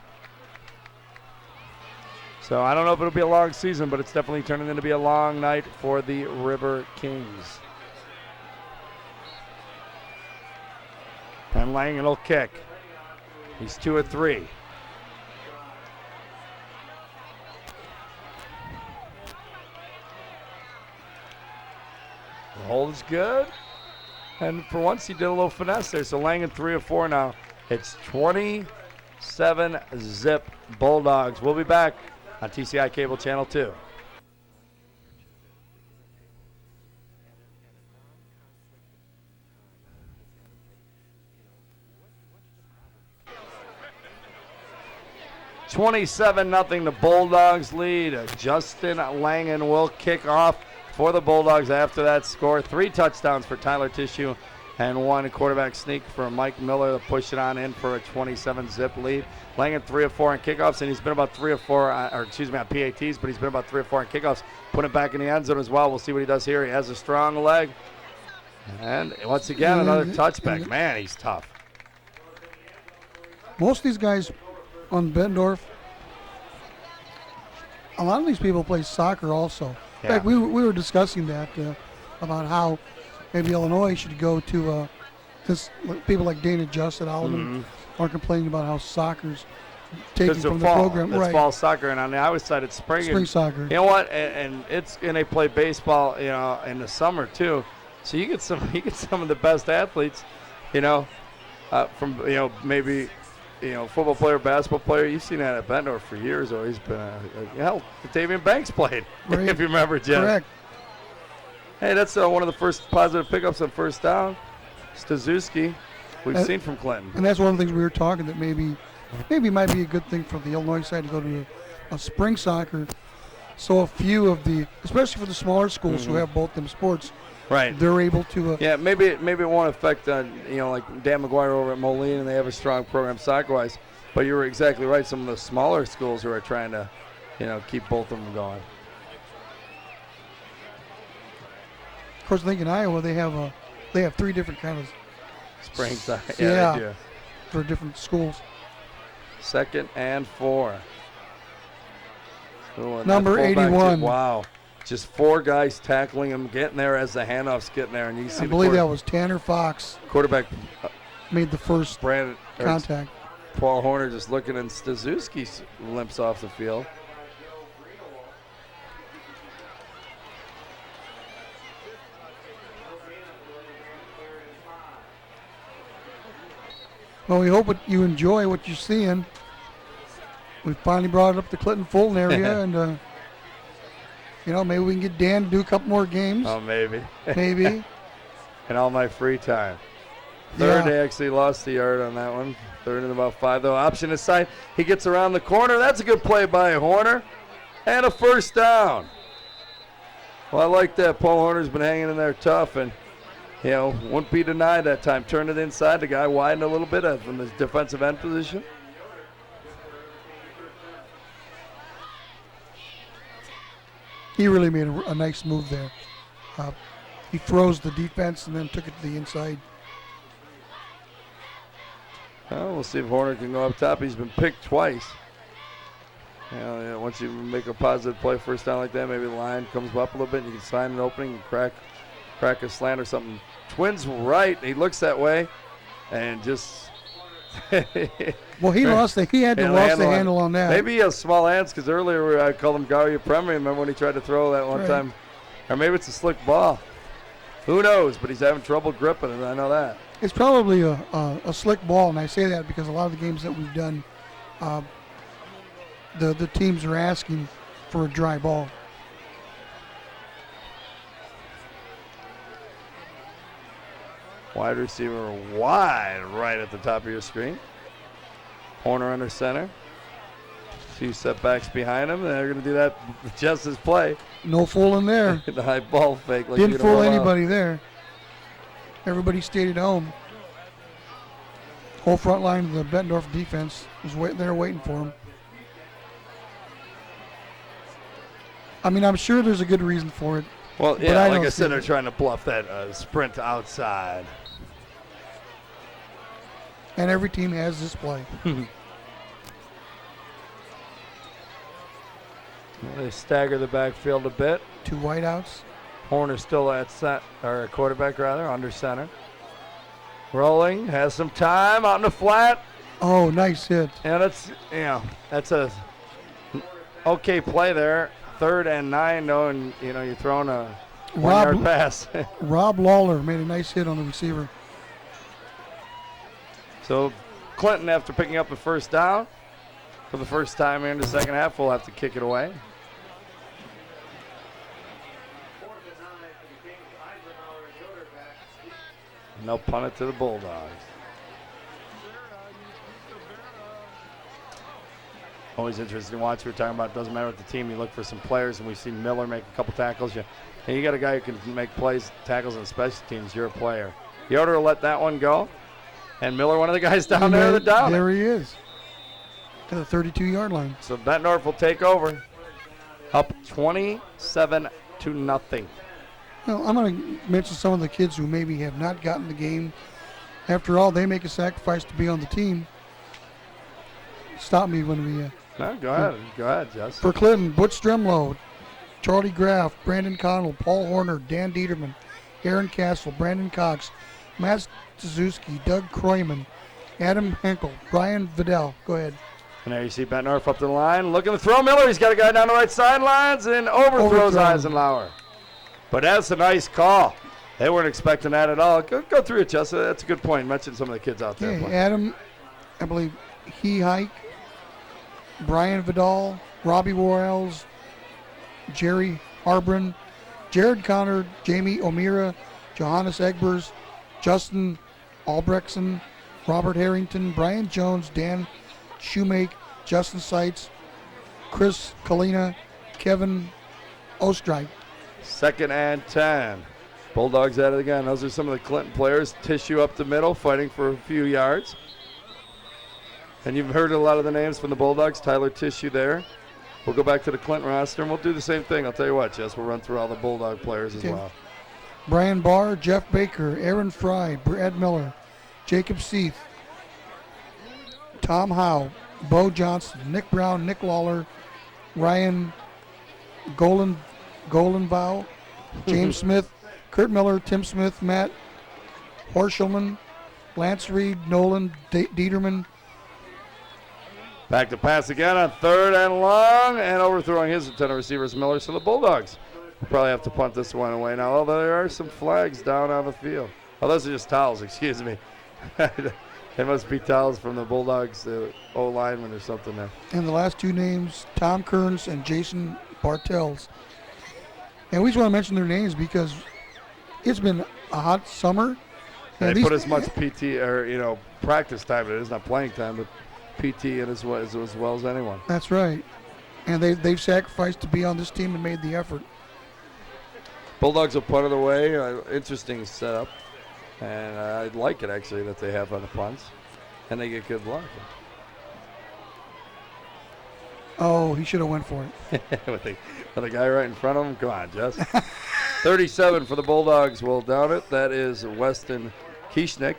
So I don't know if it'll be a long season, but it's definitely turning into be a long night for the River Kings. And Langen will kick. He's 2 of 3. The hold is good. And for once, he did a little finesse there. So Langen 3 of 4 now. It's 27-zip Bulldogs. We'll be back on TCI Cable Channel 2. $27-0, the Bulldogs lead. Justin Langen will kick off for the Bulldogs after that score. 3 touchdowns for Tyler Tissue and 1 quarterback sneak for Mike Miller to push it on in for a 27-zip lead. Langen 3 of 4 on kickoffs, and he's been about 3 of 4, on PATs, but he's been about 3 of 4 on kickoffs. Put it back in the end zone as well. We'll see what he does here. He has a strong leg. And once again, another touchback. Man, he's tough. Most of these guys on Bettendorf, a lot of these people play soccer also. In fact, we were discussing that about how maybe Illinois should go to, because people like Dana Just at Alleman are complaining about how soccer's taken from the program. It's fall soccer, and on the other side it's spring soccer. You know what? And they play baseball, in the summer too. So you get some of the best athletes, from maybe. Football player, basketball player. You've seen that at Bettendorf for years. Or he's been, Davian Banks played, right. If you remember, Jim. Correct. Hey, that's one of the first positive pickups on first down. Stazuski, we've seen from Clinton. And that's one of the things we were talking that maybe might be a good thing for the Illinois side to go to a spring soccer. So a few of the, especially for the smaller schools who have both them sports, Right. they're able to. Yeah, maybe it won't affect like Dan McGuire over at Moline, and they have a strong program soccer-wise. But you were exactly right. Some of the smaller schools who are trying to, keep both of them going. Of course, I think in Iowa they have 3 different kind of Spring side. Yeah. They do. for different schools. 2nd and 4. Ooh, and Number that fullback 81. Wow. Just 4 guys tackling him, getting there as the handoff's getting there. And you see I believe that was Tanner Fox quarterback made the first Brandon contact. Paul Horner just looking, and Stazuski limps off the field. Well, we hope you enjoy what you're seeing. We finally brought it up to Clinton-Fulton area, and maybe we can get Dan to do a couple more games. Oh, maybe. Maybe. In all my free time. Third, Yeah. they actually lost the yard on that one. 3rd and about 5, though. Option aside, he gets around the corner. That's a good play by Horner. And a first down. Well, I like that. Paul Horner's been hanging in there tough, and, wouldn't be denied that time. Turned it inside. The guy widened a little bit from his defensive end position. He really made a nice move there. He froze the defense and then took it to the inside. Well, we'll see if Horner can go up top. He's been picked twice. Once you make a positive play first down like that, maybe the line comes up a little bit and you can find an opening and crack a slant or something. Twins right. He looks that way and just Well, he lost the handle on that. Maybe he has small hands, because earlier I called him Garia Premier. Remember when he tried to throw that one time? Or maybe it's a slick ball. Who knows? But he's having trouble gripping it. I know that. It's probably a slick ball, and I say that because a lot of the games that we've done, the teams are asking for a dry ball. Wide receiver wide right at the top of your screen. Horner under center. 2 setbacks behind him. They're going to do that just as play. No fooling there. The high ball fake. Like Didn't fool anybody there. Everybody stayed at home. Whole front line of the Bettendorf defense was waiting for him. I mean, I'm sure there's a good reason for it. Well, yeah, like I said, see they're it. trying to bluff that sprint outside. And every team has this play. They stagger the backfield a bit. 2 wideouts. Horner still at quarterback rather, under center. Rolling, has some time out in the flat. Oh, nice hit. And that's a okay play there. 3rd and 9, though, and you're throwing a 1-yard pass. Rob Lawler made a nice hit on the receiver. So Clinton, after picking up the first down, for the first time in the second half, will have to kick it away. And they'll punt it to the Bulldogs. Always interesting to watch. We were talking about it doesn't matter what the team, you look for some players, and we've seen Miller make a couple tackles. You got a guy who can make plays, tackles on special teams. You're a player. Yoder will let that one go. And Miller, one of the guys down there, There he is. To the 32-yard line. So Bettendorf will take over. Up 27-0. Well, I'm going to mention some of the kids who maybe have not gotten the game. After all, they make a sacrifice to be on the team. Stop me when we... No, go ahead. Go ahead, Jess. For Clinton, Butch Stremlow, Charlie Graff, Brandon Connell, Paul Horner, Dan Dieterman, Aaron Castle, Brandon Cox, Matt Suzuki, Doug Kroyman, Adam Henkel, Brian Vidal. Go ahead. And there you see Bettendorf up to the line. Looking to throw. Miller, he's got a guy down the right sidelines and overthrows Eisenhower. But that's a nice call. They weren't expecting that at all. Go through it, Jess. That's a good point. Mention some of the kids out there. Okay, Adam, I believe, Hike, Brian Vidal, Robbie Royals, Jerry Harbron, Jared Connor, Jamie O'Meara, Johannes Egbers, Justin Albrechtson, Robert Harrington, Brian Jones, Dan Shoemake, Justin Seitz, Chris Kalina, Kevin Ostrike. 2nd and 10. Bulldogs at it again. Those are some of the Clinton players. Tissue up the middle, fighting for a few yards. And you've heard a lot of the names from the Bulldogs. Tyler Tissue there. We'll go back to the Clinton roster, and we'll do the same thing. I'll tell you what, Jess, we'll run through all the Bulldog players as well. Brian Barr, Jeff Baker, Aaron Fry, Brad Miller, Jacob Seath, Tom Howe, Bo Johnson, Nick Brown, Nick Lawler, Ryan Golenvow, James Smith, Kurt Miller, Tim Smith, Matt Horschelman, Lance Reed, Nolan Dieterman. Back to pass again on 3rd and long, and overthrowing his intended receivers, Miller. So the Bulldogs will probably have to punt this one away now, although there are some flags down on the field. Oh, those are just towels, excuse me. They must be towels from the Bulldogs, the O-lineman or something there. And the last two names, Tom Kearns and Jason Bartels. And we just want to mention their names because it's been a hot summer. And they put as much PT or practice time. It is not playing time, but PT in as well as anyone. That's right. And they've sacrificed to be on this team and made the effort. Bulldogs will punt it away. Interesting setup. And I like it, actually, that they have on the punts. And they get good luck. Oh, he should have went for it. with the guy right in front of him? Come on, Jess. 37 for the Bulldogs will down it. That is Weston Kieschnick.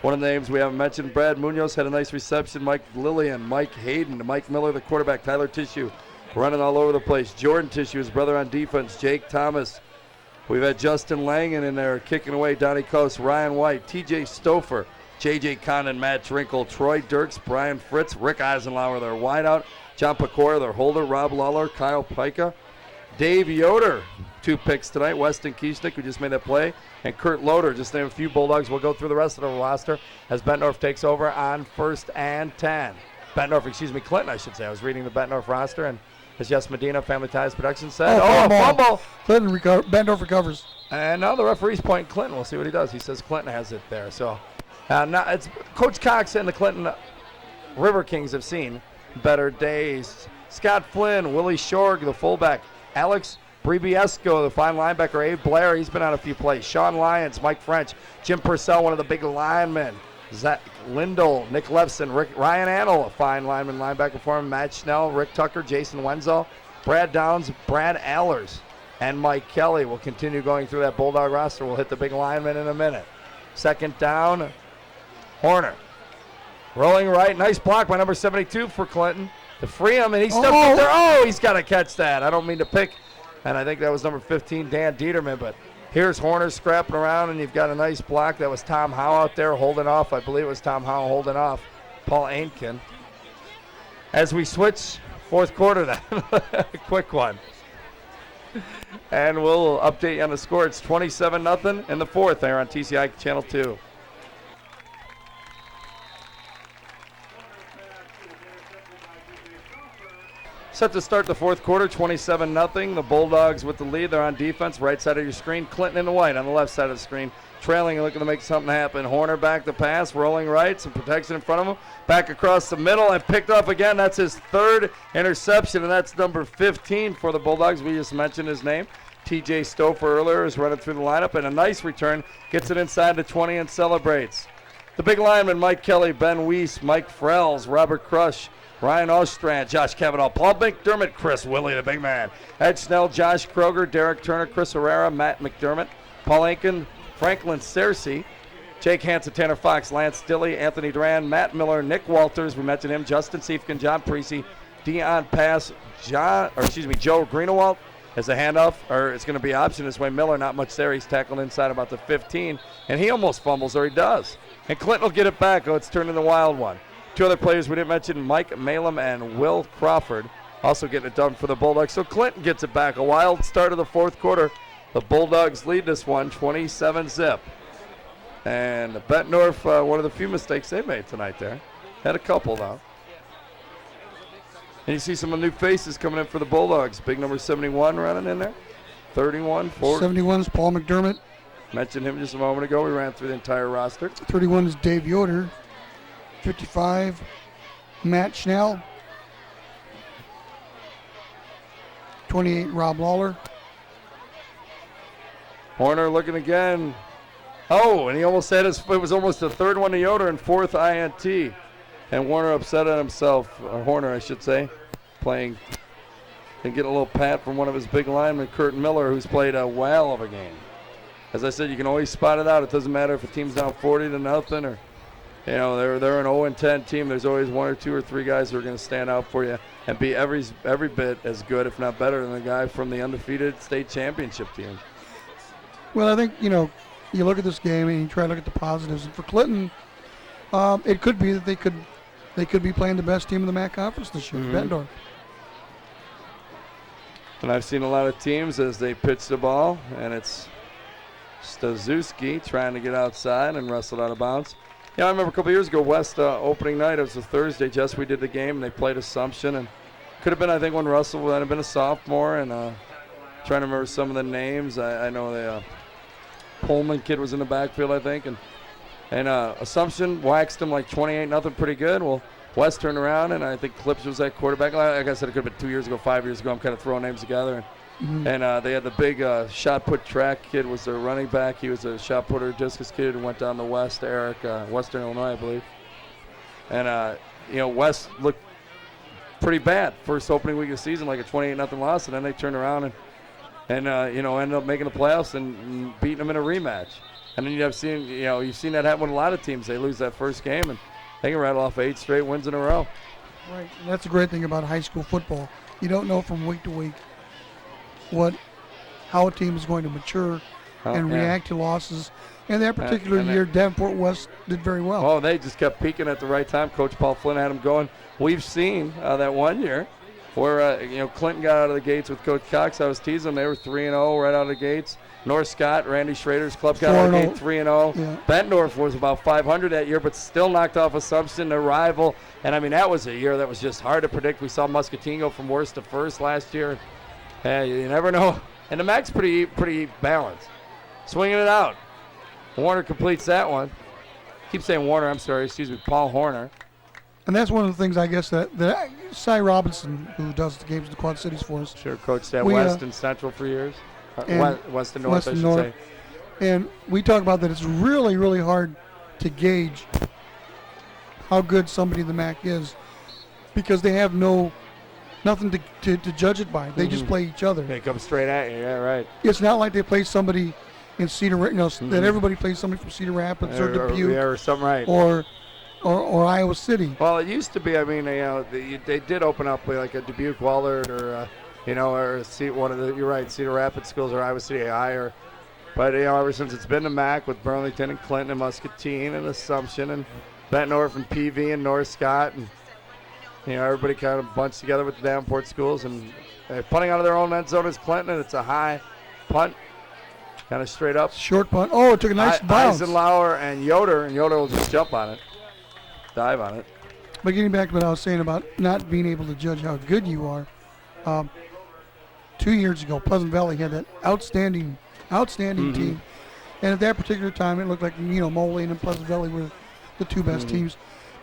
One of the names we haven't mentioned, Brad Munoz had a nice reception. Mike Lillian, Mike Hayden, Mike Miller, the quarterback, Tyler Tissue, running all over the place. Jordan Tissue, his brother on defense, Jake Thomas. We've had Justin Langen in there kicking away, Donnie Coase, Ryan White, TJ Stouffer, JJ Condon, Matt Trinkle, Troy Dirks, Brian Fritz, Rick Eisenlauer, their wideout, John Pecora, their holder, Rob Lawler, Kyle Pica, Dave Yoder, 2 picks tonight, Weston Kieschnick, who just made that play, and Kurt Loader, just named a few Bulldogs. We'll go through the rest of the roster as Bettendorf takes over on 1st and 10. Clinton, I should say. I was reading the Bettendorf roster, and as Jess Medina, Family Ties Production said, fumble. Clinton Bettendorf recovers. And now the referee's pointing Clinton. We'll see what he does. He says Clinton has it there. So now it's Coach Cox and the Clinton River Kings have seen better days. Scott Flynn, Willie Shorg, the fullback, Alex Bribiesco, the fine linebacker, Abe Blair, he's been on a few plays. Sean Lyons, Mike French, Jim Purcell, one of the big linemen. Zach Lindell, Nick Levson, Ryan Annell, a fine lineman, linebacker for him. Matt Schnell, Rick Tucker, Jason Wenzel, Brad Downs, Brad Allers, and Mike Kelly will continue going through that Bulldog roster. We'll hit the big lineman in a minute. 2nd down, Horner. Rolling right, nice block by number 72 for Clinton to free him, and he stepped up there. Oh, he's got to catch that. I don't mean to pick, and I think that was number 15, Dan Dieterman, but here's Horner scrapping around, and you've got a nice block. That was Tom Howe out there holding off. I believe it was Tom Howe holding off Paul Ainkin. As we switch, 4th quarter then, a quick one. And we'll update you on the score. It's 27-0 in the 4th there on TCI Channel 2. Set to start the 4th quarter, 27-0. The Bulldogs with the lead. They're on defense, right side of your screen. Clinton in the white on the left side of the screen. Trailing and looking to make something happen. Horner back to pass, rolling right, some protection in front of him. Back across the middle and picked up again. That's his 3rd interception, and that's number 15 for the Bulldogs. We just mentioned his name. TJ Stouffer earlier is running through the lineup, and a nice return. Gets it inside the 20 and celebrates. The big linemen, Mike Kelly, Ben Weiss, Mike Frells, Robert Crush, Ryan Ostrand, Josh Cavanaugh, Paul McDermott, Chris Willie, the big man, Ed Snell, Josh Kroger, Derek Turner, Chris Herrera, Matt McDermott, Paul Ainkin, Franklin Searcy, Jake Hansen, Tanner Fox, Lance Dilley, Anthony Duran, Matt Miller, Nick Walters, we mentioned him, Justin Siefkin, John Precy, Dion Pass, Joe Greenewald as a handoff, or it's going to be option this way. Miller, not much there. He's tackled inside about the 15, and he almost fumbles, or he does. And Clinton will get it back. Oh, it's turned into a wild one. 2 other players we didn't mention, Mike Malum and Will Crawford, also getting it done for the Bulldogs. So Clinton gets it back. A wild start of the 4th quarter. The Bulldogs lead this one 27-0. And Bettendorf, one of the few mistakes they made tonight there. Had a couple, though. And you see some new faces coming in for the Bulldogs. Big number 71 running in there. 31, 40. 71 is Paul McDermott. Mentioned him just a moment ago. We ran through the entire roster. 31 is Dave Yoder. 55, Matt Schnell. 28, Rob Lawler. Horner looking again. Oh, and he almost had it was almost the third one to Yoder and fourth INT. And Warner upset at himself, or Horner I should say, playing and getting a little pat from one of his big linemen, Kurt Miller, who's played a whale of a game. As I said, you can always spot it out. It doesn't matter if a team's down 40-0 or, you know, they're an 0-10 team. There's always one or two or three guys who are going to stand out for you and be every bit as good, if not better, than the guy from the undefeated state championship team. Well, I think, you know, you look at this game and you try to look at the positives. And for Clinton, it could be that they could be playing the best team in the MAC conference this year, Bettendorf. And I've seen a lot of teams as they pitch the ball, and it's Stazuski trying to get outside and wrestled out of bounds. Yeah, I remember a couple years ago, West opening night, it was a Thursday, we did the game, and they played Assumption, and could have been, I think, when Russell would have been a sophomore, and trying to remember some of the names. I know the Pullman kid was in the backfield, I think, and Assumption waxed him like 28-0, pretty good. Well, West turned around, and I think Clips was at quarterback. Like I said, it could have been 2 years ago, 5 years ago. I'm kind of throwing names together. And they had the big shot put track kid was their running back. He was a shot putter discus kid who went down the West, Eric, Western Illinois, I believe. And, you know, West looked pretty bad first opening week of the season, like a 28-0 loss, and then they turned around and you know, ended up making the playoffs and beating them in a rematch. And then you've seen that happen with a lot of teams. They lose that first game, and they can rattle off 8 straight wins in a row. Right, and that's a great thing about high school football. You don't know from week to week how a team is going to mature and react to losses. And that particular year, Davenport West did very well. Oh, they just kept peaking at the right time. Coach Paul Flynn had them going. We've seen that one year where you know, Clinton got out of the gates with Coach Cox. I was teasing them. They were 3-0 right out of the gates. North Scott, Randy Schrader's club, got out of the gate 3-0. Yeah. Bettendorf was about 500 that year, but still knocked off Assumption, their rival. And, I mean, that was a year that was just hard to predict. We saw Muscatine go from worst to first last year. You never know. And the MAC's pretty balanced. Swinging it out. Warner completes that one. Keep saying Warner, I'm sorry. Excuse me, Paul Horner. And that's one of the things, I guess, that Cy Robinson, who does the games in the Quad Cities for us. Sure, coached at West and Central for years. West and North, I should say. And we talk about that it's really, really hard to gauge how good somebody in the MAC is because they have nothing to judge it by. They just play each other. They come straight at you, yeah, right. It's not like they play somebody in Cedar, that everybody plays somebody from Cedar Rapids or Dubuque or something, right. Or Iowa City. Well, it used to be. I mean, you know, they did open up like a Dubuque Wahlert or you know, or one of the. You're right, Cedar Rapids schools or Iowa City AI. But you know, ever since it's been the MAC with Burlington and Clinton and Muscatine and Assumption and Bettendorf and PV and North Scott and you know, everybody kind of bunched together with the Davenport schools and punting out of their own end zone is Clinton, and it's a high punt. Kind of straight up. Short punt. Oh, it took a nice bounce. Eisenlauer and Yoder will just jump on it. Dive on it. But getting back to what I was saying about not being able to judge how good you are, 2 years ago, Pleasant Valley had that outstanding team. And at that particular time, it looked like, you know, Moline and Pleasant Valley were the two best teams.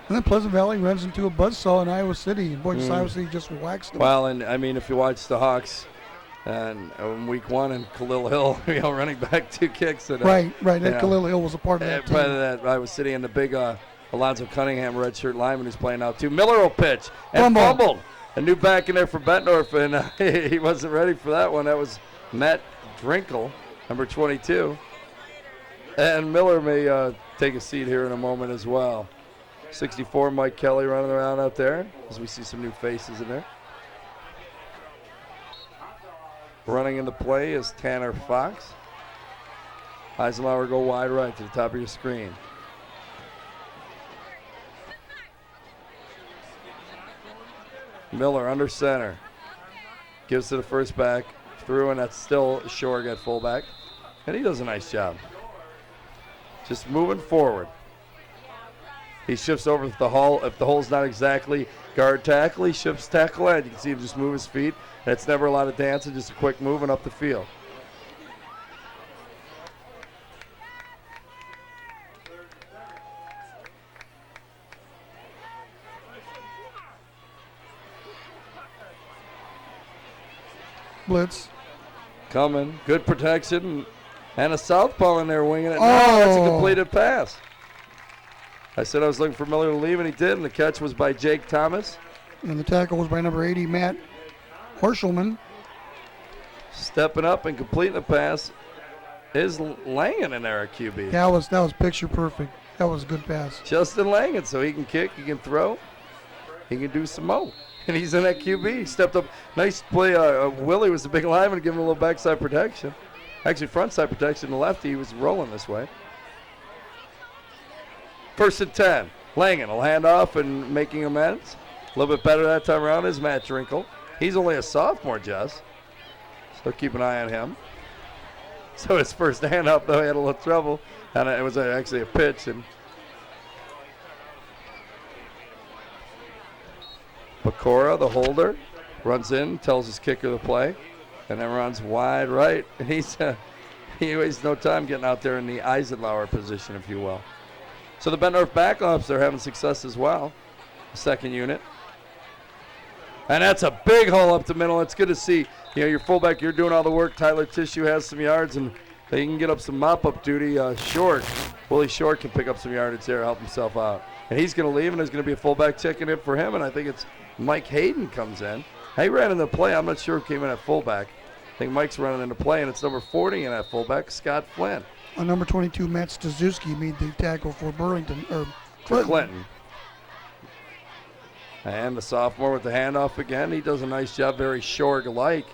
And then Pleasant Valley runs into a buzzsaw in Iowa City, and boy, Iowa City just waxed them. Well, and I mean, if you watch the Hawks, and week 1 and Khalil Hill, you know, running back 2 kicks. And, right. That Khalil Hill was a part of that team. Part of that, Iowa City and the big Alonzo Cunningham redshirt lineman who's playing now too. Miller will pitch and fumbled. A new back in there for Bettendorf, and he wasn't ready for that one. That was Matt Drinkle, number 22. And Miller may take a seat here in a moment as well. 64, Mike Kelly running around out there as we see some new faces in there. Running into play is Tanner Fox. Eisenlauer go wide right to the top of your screen. Miller under center. Gives to the first back. Through, and that's still Shorg at fullback. And he does a nice job. Just moving forward. He shifts over to the hole. If the hole's not exactly guard tackle, he shifts tackle end. You can see him just move his feet. And it's never a lot of dancing, just a quick moving up the field. Blitz. Coming. Good protection. And a southpaw in there winging it. No, that's a Oh. completed pass. I said I was looking for Miller to leave, and he did, and the catch was by Jake Thomas. And the tackle was by number 80, Matt Horschelman. Stepping up and completing the pass is Langen in there at QB. That was picture perfect. That was a good pass. Justin Langen, so he can kick, he can throw, he can do some more. And he's in that QB. He stepped up. Nice play. Willie was the big lineman, giving him a little backside protection. Actually, front side protection. The lefty, he was rolling this way. 1st and 10. Langen will hand off and making amends. A little bit better that time around is Matt Drinkle. He's only a sophomore, Jess. So keep an eye on him. So his first hand up, though, he had a little trouble. And it was actually a pitch. And Pecora, the holder, runs in, tells his kicker to play, and then runs wide right. And he wastes no time getting out there in the Eisenhower position, if you will. So the Bettendorf backups are having success as well. Second unit. And that's a big hole up the middle. It's good to see. Your fullback, you're doing all the work. Tyler Tissue has some yards, and they can get up some mop-up duty. Willie Short can pick up some yardage there, help himself out. And he's going to leave, and there's going to be a fullback checking in for him, and I think it's Mike Hayden comes in. He ran in the play. I'm not sure who came in at fullback. I think Mike's running into play, and it's number 40 in at fullback, Scott Flynn. Number 22, Matt Stazuski, made the tackle for Burlington, or Clinton. And the sophomore with the handoff again. He does a nice job, very Shorg-like.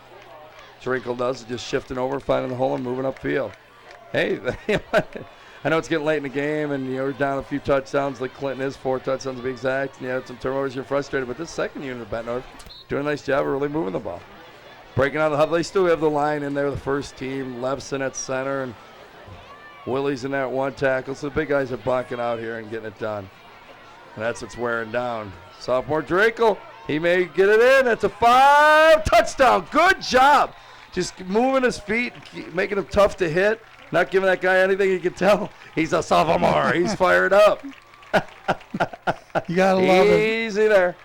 Drinkle does, just shifting over, finding the hole, and moving upfield. Hey, I know it's getting late in the game, and you're down a few touchdowns like Clinton is, 4 touchdowns to be exact, and you had some turnovers, you're frustrated. But this second unit of Bettendorf doing a nice job of really moving the ball. Breaking out of the hub. They still have the line in there, the first team. Levson at center, and Willie's in that one tackle. So the big guys are bunking out here and getting it done. And that's what's wearing down. Sophomore Drakel, he may get it in. That's a 5 touchdown. Good job. Just moving his feet, making him tough to hit, not giving that guy anything. You can tell he's a sophomore. He's fired up. You gotta love it. Easy there.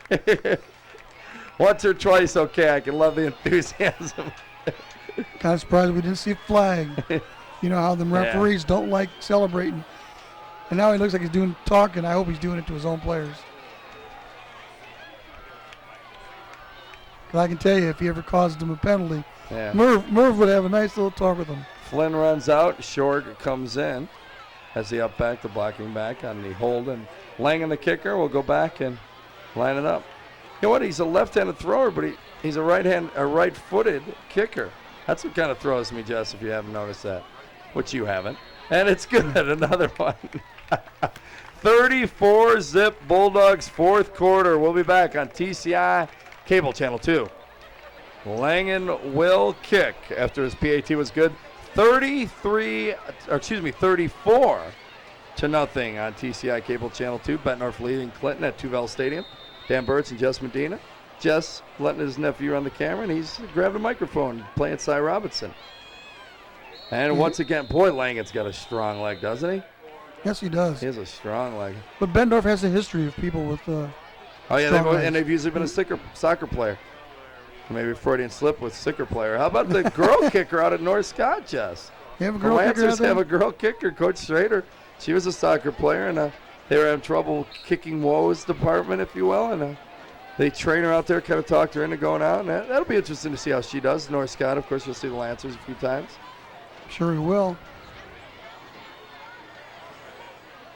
Once or twice, okay. I can love the enthusiasm. Kind of surprised we didn't see a flag. You know how the referees don't like celebrating. And now he looks like he's doing talking. I hope he's doing it to his own players. Because I can tell you, if he ever caused them a penalty, Merv would have a nice little talk with him. Flynn runs out. Short comes in as the up back, the blocking back on the hold. And Langen, the kicker, will go back and line it up. You know what? He's a left-handed thrower, but he's a right-footed kicker. That's what kind of throws me, Jess, if you haven't noticed that, which you haven't. And it's good. Another one. 34-zip Bulldogs, 4th quarter. We'll be back on TCI Cable Channel 2. Langen will kick after his PAT was good. 34 to nothing on TCI Cable Channel 2. Bettendorf leading Clinton at Tuvell Stadium. Dan Burtz and Jess Medina. Jess letting his nephew run the camera, and he's grabbed a microphone playing Cy Robinson. And once again, boy, Langen's got a strong leg, doesn't he? Yes, he does. He has a strong leg. But Bettendorf has a history of people with they've usually been a soccer player. Maybe a Freudian slip with soccer player. How about the girl kicker out at North Scott, Jess? You have a girl kicker out there? Have a girl kicker, Coach Schrader. She was a soccer player, and they were having trouble kicking woes department, if you will, and they train her out there, kind of talked her into going out, and that'll be interesting to see how she does. North Scott, of course, you'll see the Lancers a few times. Sure he will.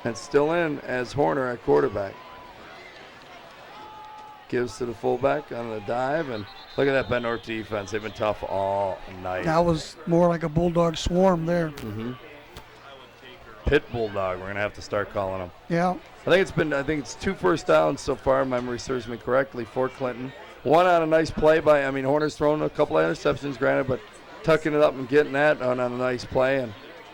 And still in as Horner at quarterback. Gives to the fullback on the dive, and look at that Bettendorf defense. They've been tough all night. That was more like a Bulldog swarm there. Mm-hmm. Pit Bulldog, we're going to have to start calling them. Yeah. I think it's 2 first downs so far, if memory serves me correctly, for Clinton. One on a nice play by, Horner's thrown a couple of interceptions, granted, but tucking it up and getting that on a nice play.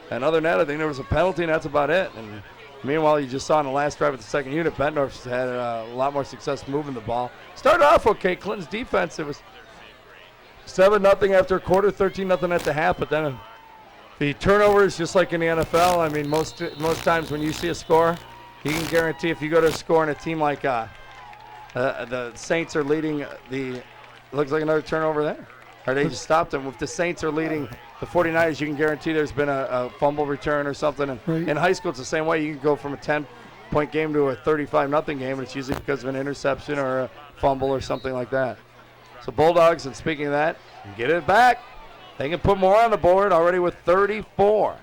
And other than that, I think there was a penalty, and that's about it. And meanwhile, you just saw in the last drive of the second unit, Bettendorf's had a lot more success moving the ball. Started off okay. Clinton's defense, it was 7-0 after a quarter, 13-0 at the half, but then the turnovers, just like in the NFL, most times when you see a score, you can guarantee if you go to score in a team like the Saints are leading looks like another turnover there. or they just stopped them. If the Saints are leading the 49ers, you can guarantee there's been a fumble return or something. And Right. in high school, it's the same way. You can go from a 10-point game to a 35-0 game, and it's usually because of an interception or a fumble or something like that. So Bulldogs, and speaking of that, get it back. They can put more on the board already with 34.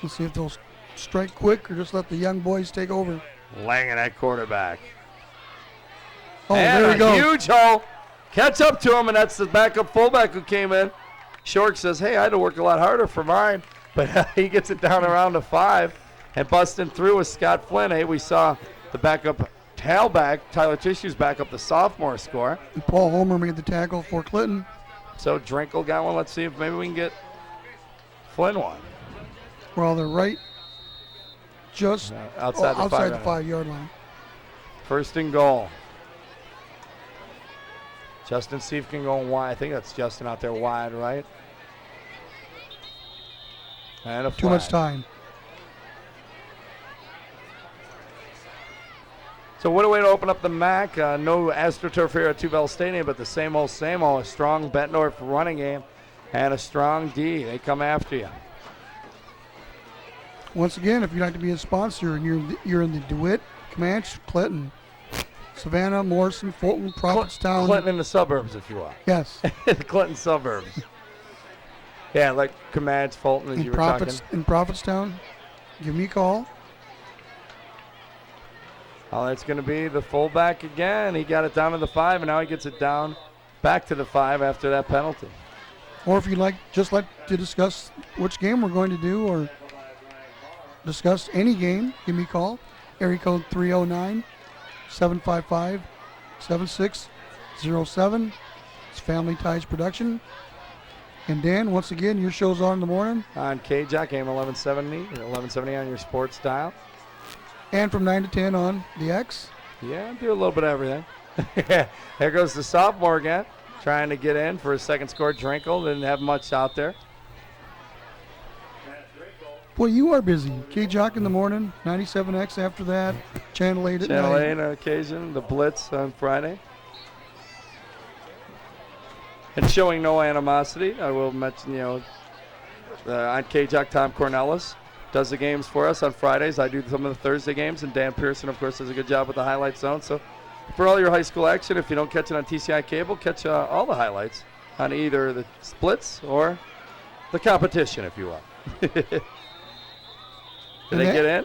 Let's see if they'll strike quick or just let the young boys take over. Langan at quarterback. Oh, and there we go. a huge hole. Catch up to him, and that's the backup fullback who came in. Shork says, hey, I had to work a lot harder for mine. But he gets it down around the 5. And busting through with Scott Flynn. Hey, we saw the backup tailback, Tyler Tissue's back up the sophomore score. And Paul Homer made the tackle for Clinton. So Drinkle got one. Let's see if maybe we can get Flynn one. Well, they're right just outside the outside the 5 5-yard line. First and goal. Justin Seif can go wide. I think that's Justin out there wide, right? And a flag. Too much time. So what a way to open up the MAC. No AstroTurf here at Tuvell Stadium, but the same old, a strong Bettendorf running game and a strong D. They come after you. Once again, if you'd like to be a sponsor and you're in the DeWitt, Comanche, Clinton, Savannah, Morrison, Fulton, Prophetstown. Clinton in the suburbs, if you want. Yes. The Clinton suburbs. Yeah, like Comanche, Fulton, as you were talking. In Prophetstown, give me a call. Oh, that's going to be the fullback again. He got it down to the 5, and now he gets it down back to the 5 after that penalty. Or if you'd like to discuss which game we're going to do or discuss any game, give me a call. Area code 309-755-7607. It's Family Ties Production. And Dan, once again, your show's on in the morning. On KJOC, AM 1170 on your sports dial. And from 9 to 10 on the X. Yeah, do a little bit of everything. There goes the sophomore again, trying to get in for his second score. Drinkle didn't have much out there. Boy, you are busy. KJOC in the morning, 97X after that, Channel 8 at night. Channel 8 on occasion, the Blitz on Friday. And showing no animosity, I will mention, on KJOC, Tom Cornelis does the games for us on Fridays. I do some of the Thursday games, and Dan Pearson, of course, does a good job with the highlight zone. So for all your high school action, if you don't catch it on TCI Cable, catch all the highlights on either the splits or the competition, if you will. Did they get in?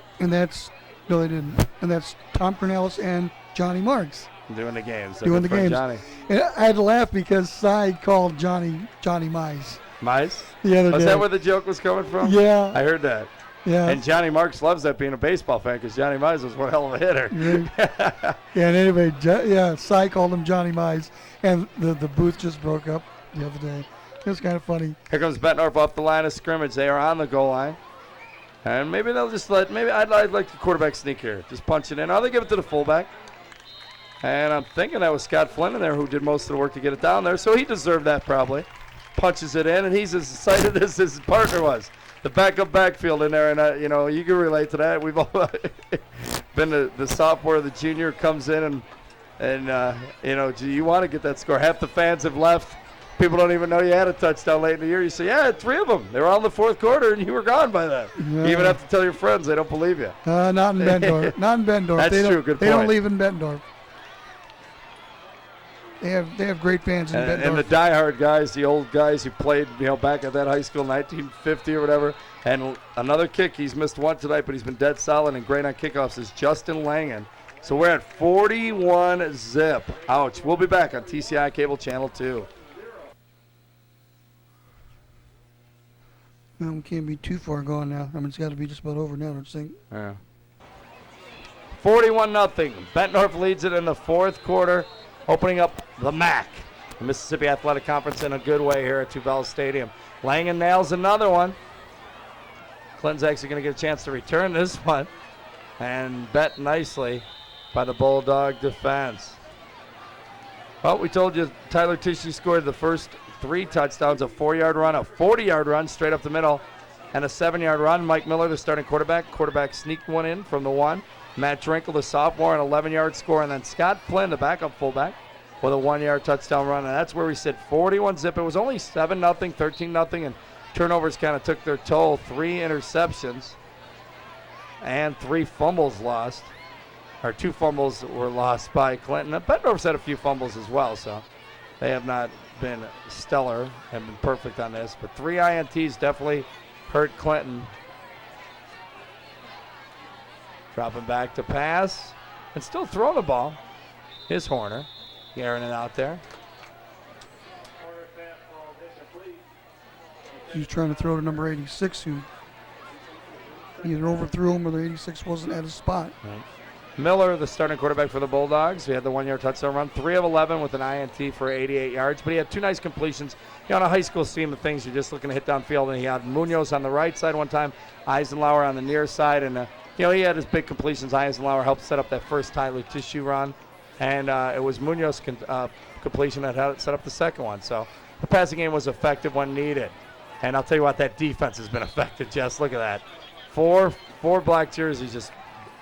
No, they didn't. And that's Tom Cornelis and Johnny Marks. Doing the games. Doing the games. Johnny. And I had to laugh because Cy called Johnny Mize. Mize? The other day. Was that where the joke was coming from? Yeah. I heard that. Yeah. And Johnny Marks loves that being a baseball fan because Johnny Mize was one hell of a hitter. Yeah, and anyway, Cy called him Johnny Mize, and the booth just broke up the other day. It was kind of funny. Here comes Bettendorf off the line of scrimmage. They are on the goal line. And maybe they'll just maybe I'd like the quarterback sneak here. Just punch it in. Or they give it to the fullback. And I'm thinking that was Scott Flynn in there who did most of the work to get it down there. So he deserved that probably. Punches it in, and he's as excited as his partner was. The backup backfield in there, and you can relate to that. We've all been the sophomore, the junior comes in, and you want to get that score. Half the fans have left. People don't even know you had a touchdown late in the year. You say, yeah, 3 of them. They were all in the fourth quarter, and you were gone by then. Yeah. You even have to tell your friends. They don't believe you. Not in Bettendorf. Not in Bettendorf. That's true. Good point. They don't leave in Bettendorf. They have great fans in Bettendorf. And the diehard guys, the old guys who played back at that high school in 1950 or whatever. And another kick. He's missed one tonight, but he's been dead solid and great on kickoffs is Justin Langan. So we're at 41-zip. Ouch. We'll be back on TCI Cable Channel 2. Well, we can't be too far gone now. I mean, it's got to be just about over now, don't you think? Yeah. 41-0. Bettendorf leads it in the fourth quarter, opening up the MAC, the Mississippi Athletic Conference, in a good way here at Tuvell Stadium. Langan nails another one. Clinton's actually going to get a chance to return this one and bet nicely by the Bulldog defense. Well, we told you Tyler Tishy scored the first 3 touchdowns, a 4-yard run, a 40-yard run straight up the middle, and a 7-yard run. Mike Miller, the starting quarterback. Quarterback sneaked one in from the 1. Matt Drinkle, the sophomore, an 11-yard score. And then Scott Flynn, the backup fullback, with a 1-yard touchdown run, and that's where we sit 41-zip. It was only 7-0, 13-0, and turnovers kind of took their toll. 3 interceptions and 3 fumbles lost. Or 2 fumbles were lost by Clinton. Bettendorf's had a few fumbles as well, so they have not been stellar and been perfect on this. But 3 INTs definitely hurt Clinton. Dropping back to pass and still throwing the ball. Here's Horner, airing it out there. He's trying to throw to number 86, who either overthrew him or the 86 wasn't at his spot. Right. Miller, the starting quarterback for the Bulldogs, he had the 1-yard touchdown run, 3 of 11 with an INT for 88 yards, but he had 2 nice completions. On a high school scheme of things, you're just looking to hit downfield, and he had Munoz on the right side one time, Eisenlauer on the near side, and he had his big completions. Eisenlauer helped set up that first Tyler Tissue run, and it was Munoz's completion that had set up the second one. So the passing game was effective when needed. And I'll tell you what, that defense has been effective, Jess. Look at that. Four black jerseys just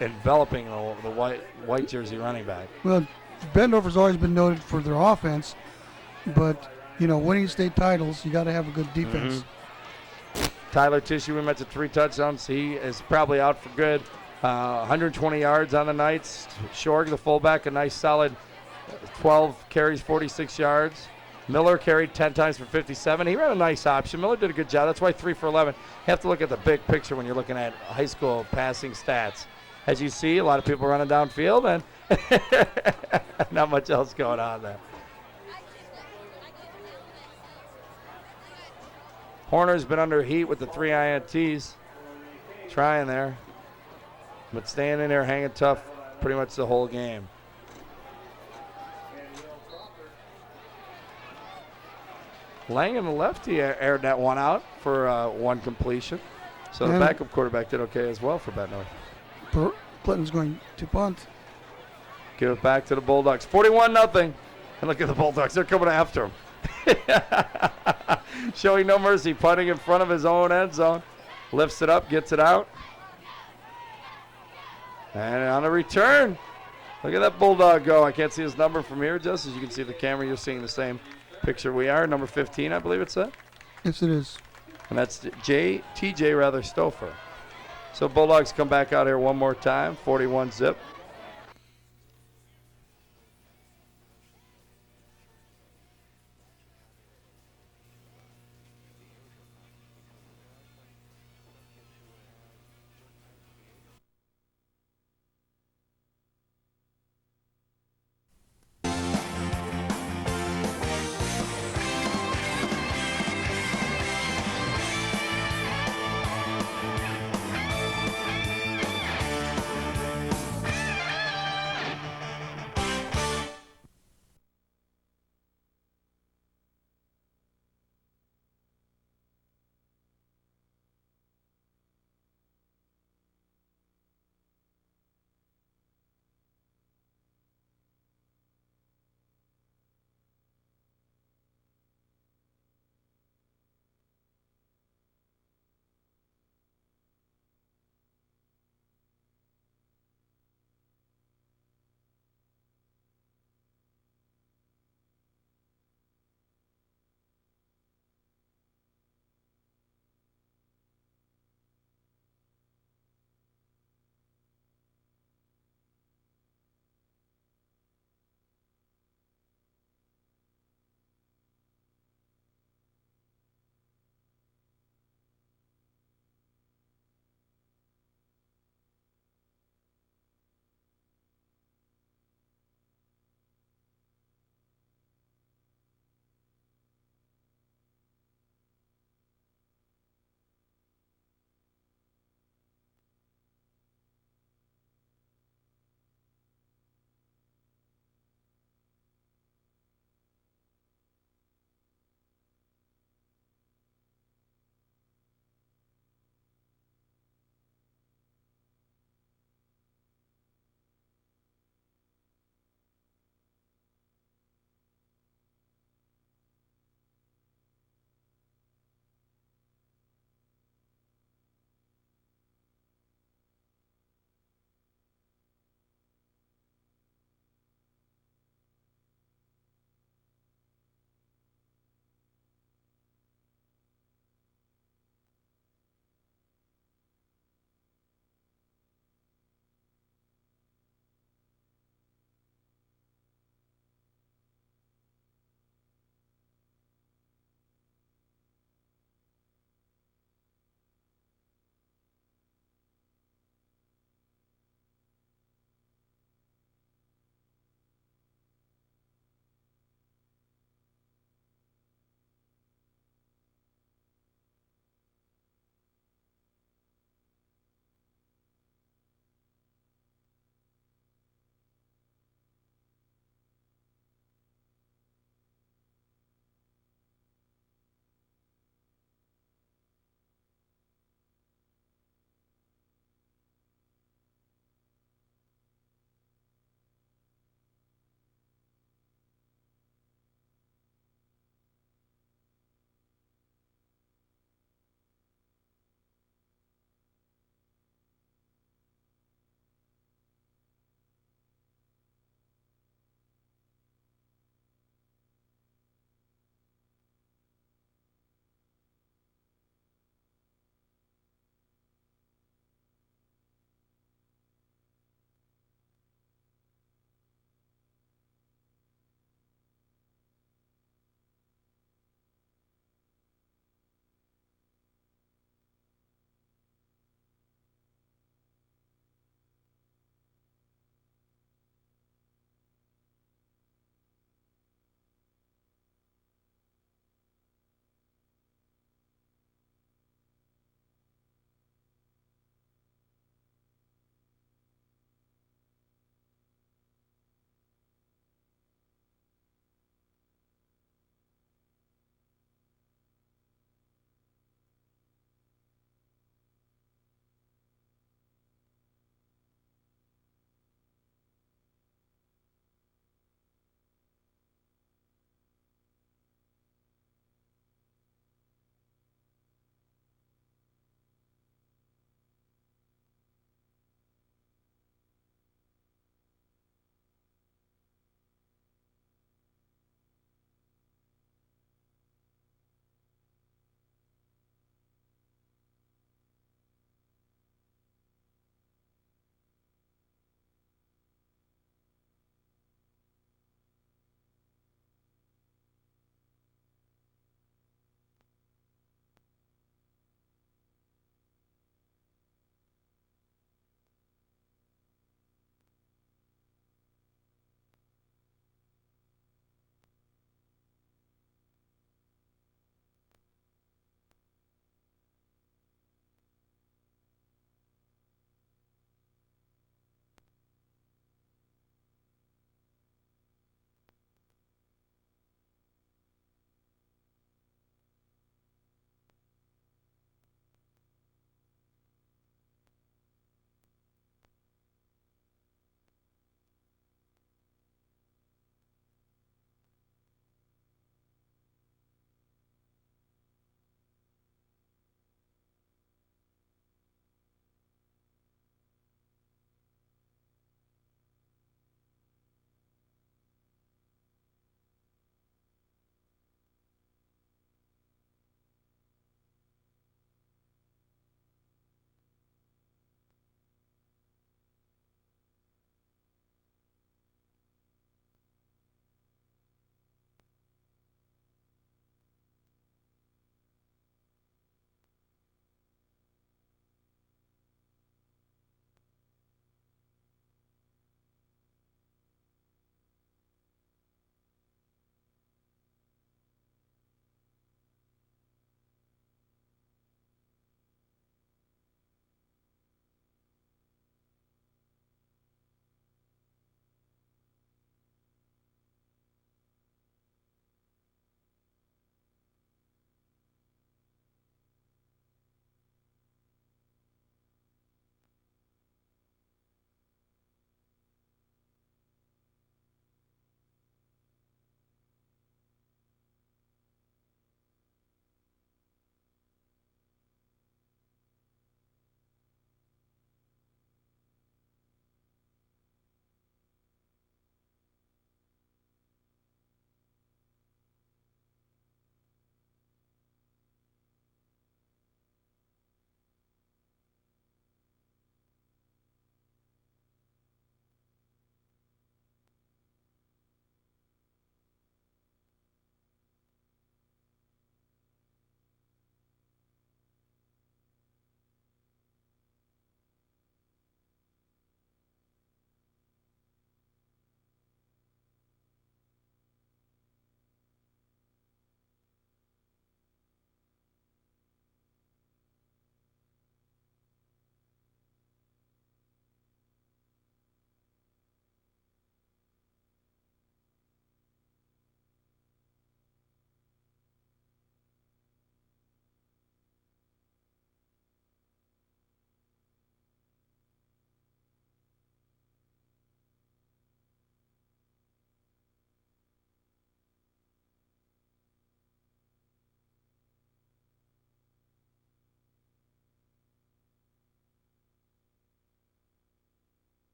enveloping the white jersey running back. Well, Bettendorf has always been noted for their offense, but, winning state titles, you got to have a good defense. Mm-hmm. Tyler Tissue, we mentioned 3 touchdowns. He is probably out for good. 120 yards on the nights. Shorg, the fullback, a nice solid 12 carries, 46 yards. Miller carried 10 times for 57. He ran a nice option. Miller did a good job. That's why 3 for 11. You have to look at the big picture when you're looking at high school passing stats. As you see, a lot of people running downfield and not much else going on there. Horner's been under heat with the 3 INTs. Trying there. But staying in there, hanging tough pretty much the whole game. Langham, the lefty, aired that one out for 1 completion. So the backup quarterback did okay as well for Bettendorf. Clinton's going to punt. Give it back to the Bulldogs. 41-0. And look at the Bulldogs. They're coming after him. Showing no mercy. Punting in front of his own end zone. Lifts it up, gets it out. And on a return, look at that Bulldog go. I can't see his number from here, just as you can see the camera. You're seeing the same picture we are. Number 15, I believe it's that. Yes, it is. And that's TJ Stouffer. So Bulldogs come back out here one more time, 41-zip.